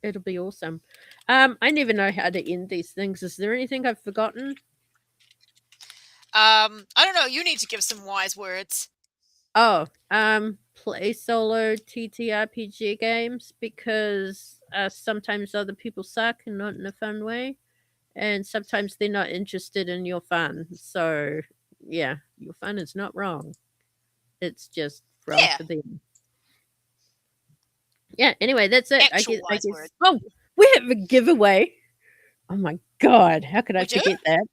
It'll be awesome. I never know how to end these things. Is there anything I've forgotten? I don't know. You need to give some wise words. Oh, play solo TTRPG games because sometimes other people suck and not in a fun way, and sometimes they're not interested in your fun. So, yeah, your fun is not wrong. It's just wrong Yeah, for them. Yeah. Anyway, that's it. I actual guess. I wise guess. words. Oh, we have a giveaway. Oh my god, how could I We do? forget that?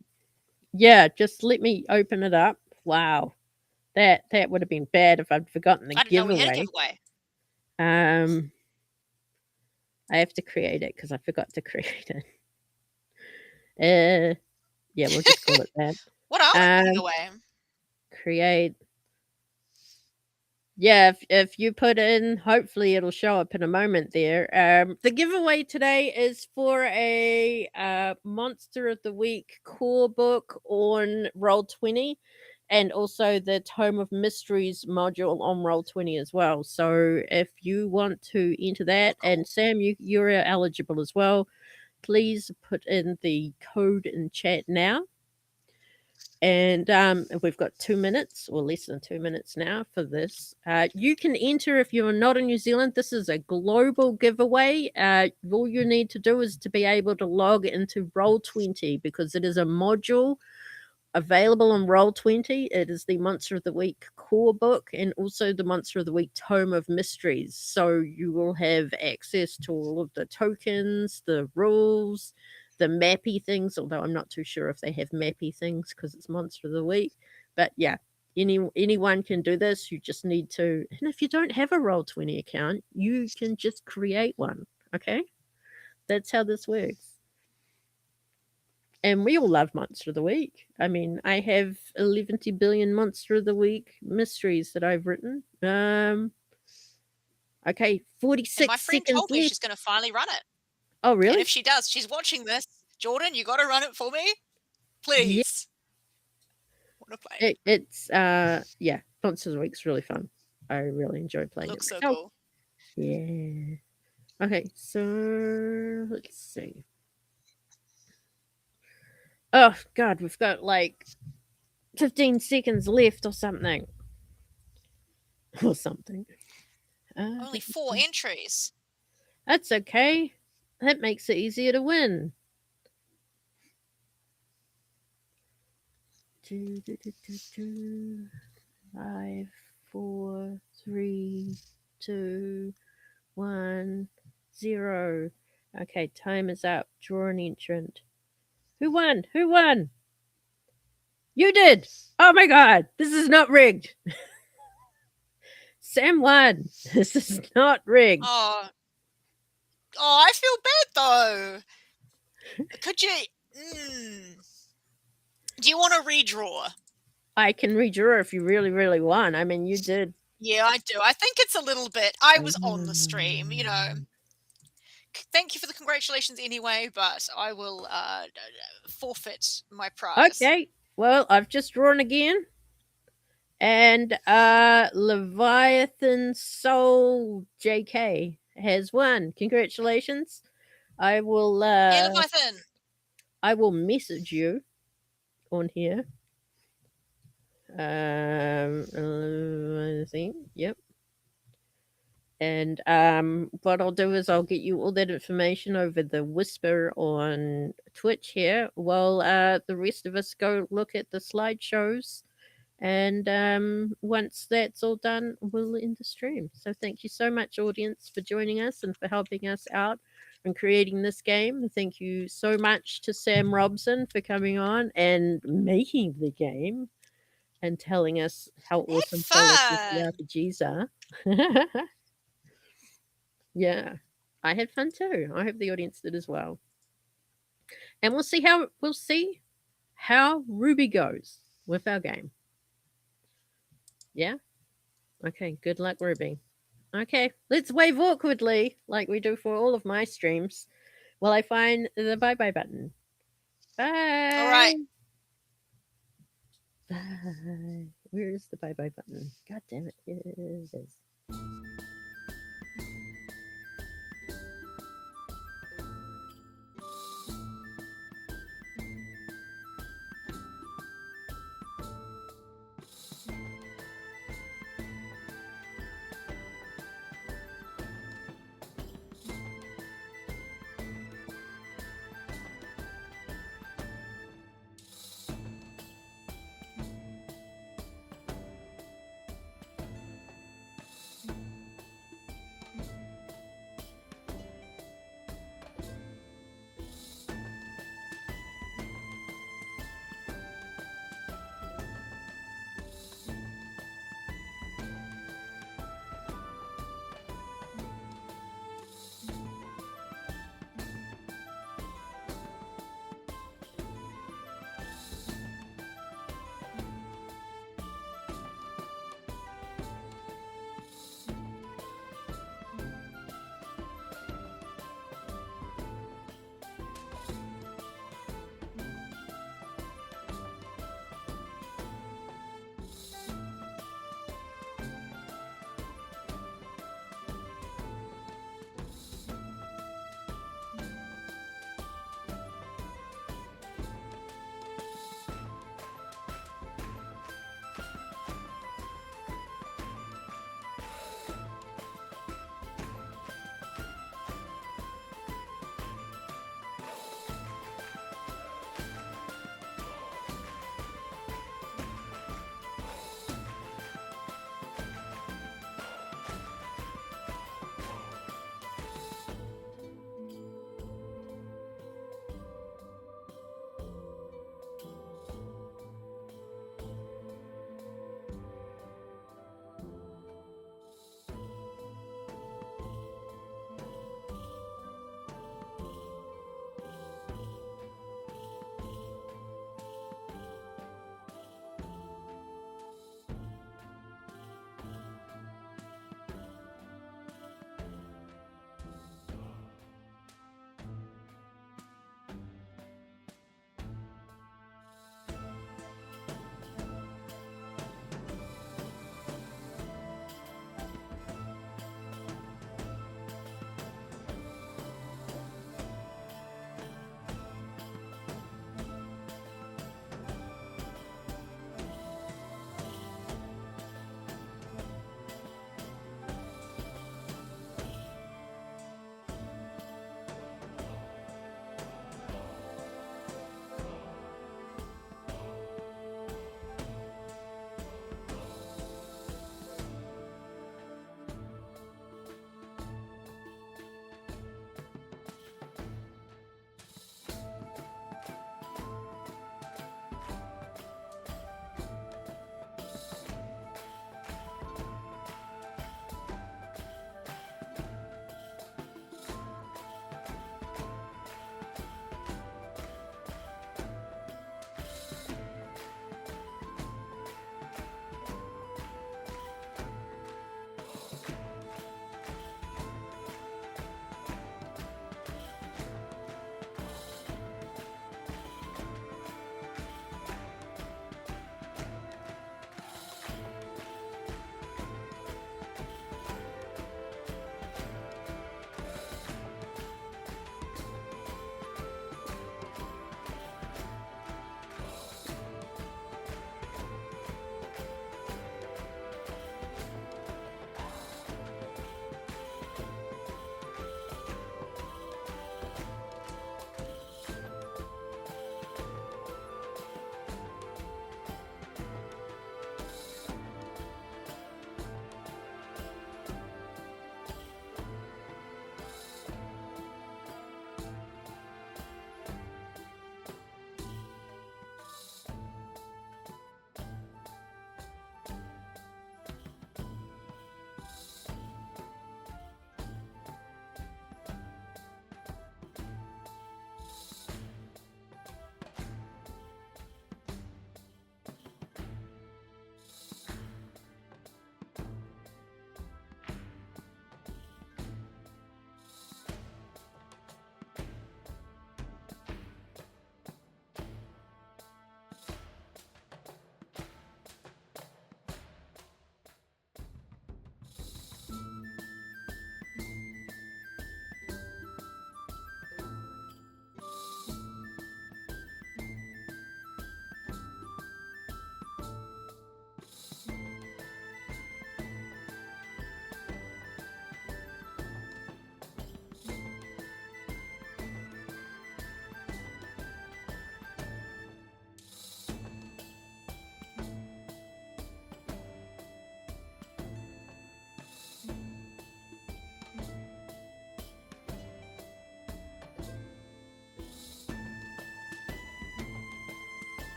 Yeah, just let me open it up. Wow. That would have been bad if I'd forgotten the I didn't know we had a giveaway. giveaway. Um, I have to create it because I forgot to create it. Yeah, we'll just call it that. What are we giving Um, away? create. Yeah, if you put in, hopefully it'll show up in a moment there. The giveaway today is for a Monster of the Week core book on Roll20, and also the Tome of Mysteries module on Roll20 as well. So if you want to enter Oh, that, and cool. Sam, you're eligible as well, please put in the code in chat now. And we've got 2 minutes or less than 2 minutes now for this. You can enter if you're not in New Zealand. This is a global giveaway. All you need to do is to be able to log into Roll20 because it is a module available on Roll20. It is the Monster of the Week core book and also the Monster of the Week Tome of Mysteries. So you will have access to all of the tokens, the rules, the mappy things, although I'm not too sure if they have mappy things because it's Monster of the Week. But yeah, anyone can do this. You just need to, and if you don't have a Roll20 account, you can just create one. Okay, that's how this works. And we all love Monster of the Week. I mean, I have 11 billion Monster of the Week mysteries that I've written. Okay, And my 46 friend seconds told me left. she's gonna finally run it. Oh, And really? if she does, she's watching this. Jordan, you gotta run it for me? Yeah. Please. Wanna play. It's yeah, Monster of the Week's really fun. I really enjoy It playing it looks so myself. cool. Yeah. Okay, so let's see. Oh god, we've got like 15 seconds left or something. Or something. Only 4 entries. That's okay. That makes it easier to win. Two, two, two, two, two. 5, 4, 3, 2, 1. 0. Okay, time is up. Draw an entrant. Who won? Who won? You did! Oh my god! This is not rigged! Sam won! This is not rigged. Oh, oh, I feel bad though. Could you? Mm, do you want to redraw? I can redraw if you really, really want. I mean, you did. Yeah, I do. I think it's a little bit. I was on the stream, you know. Um, Thank you for the congratulations anyway, but I will forfeit my prize. Okay, well, I've just drawn again. And Leviathan Soul JK has won. Congratulations. I will Yeah, uh Leviathan. I will message you on here. I think. Yep. And what I'll do is I'll get you all that information over the whisper on Twitch here while the rest of us go look at the slideshows. And once that's all done, we'll end the stream. So thank you so much, audience, for joining us and for helping us out and creating this game. Thank you so much to Sam Robson for coming on and making the game and telling us how Had awesome solo fun. TTRPGs are. Yeah, I had fun too. I hope the audience did as well. And we'll see how Ruby goes with our game. Yeah. Okay. Good luck, Ruby. Okay, let's wave awkwardly like we do for all of my streams while I find the bye bye button. All Bye. right. Bye. Where is the bye bye button? God damn it. Here it is.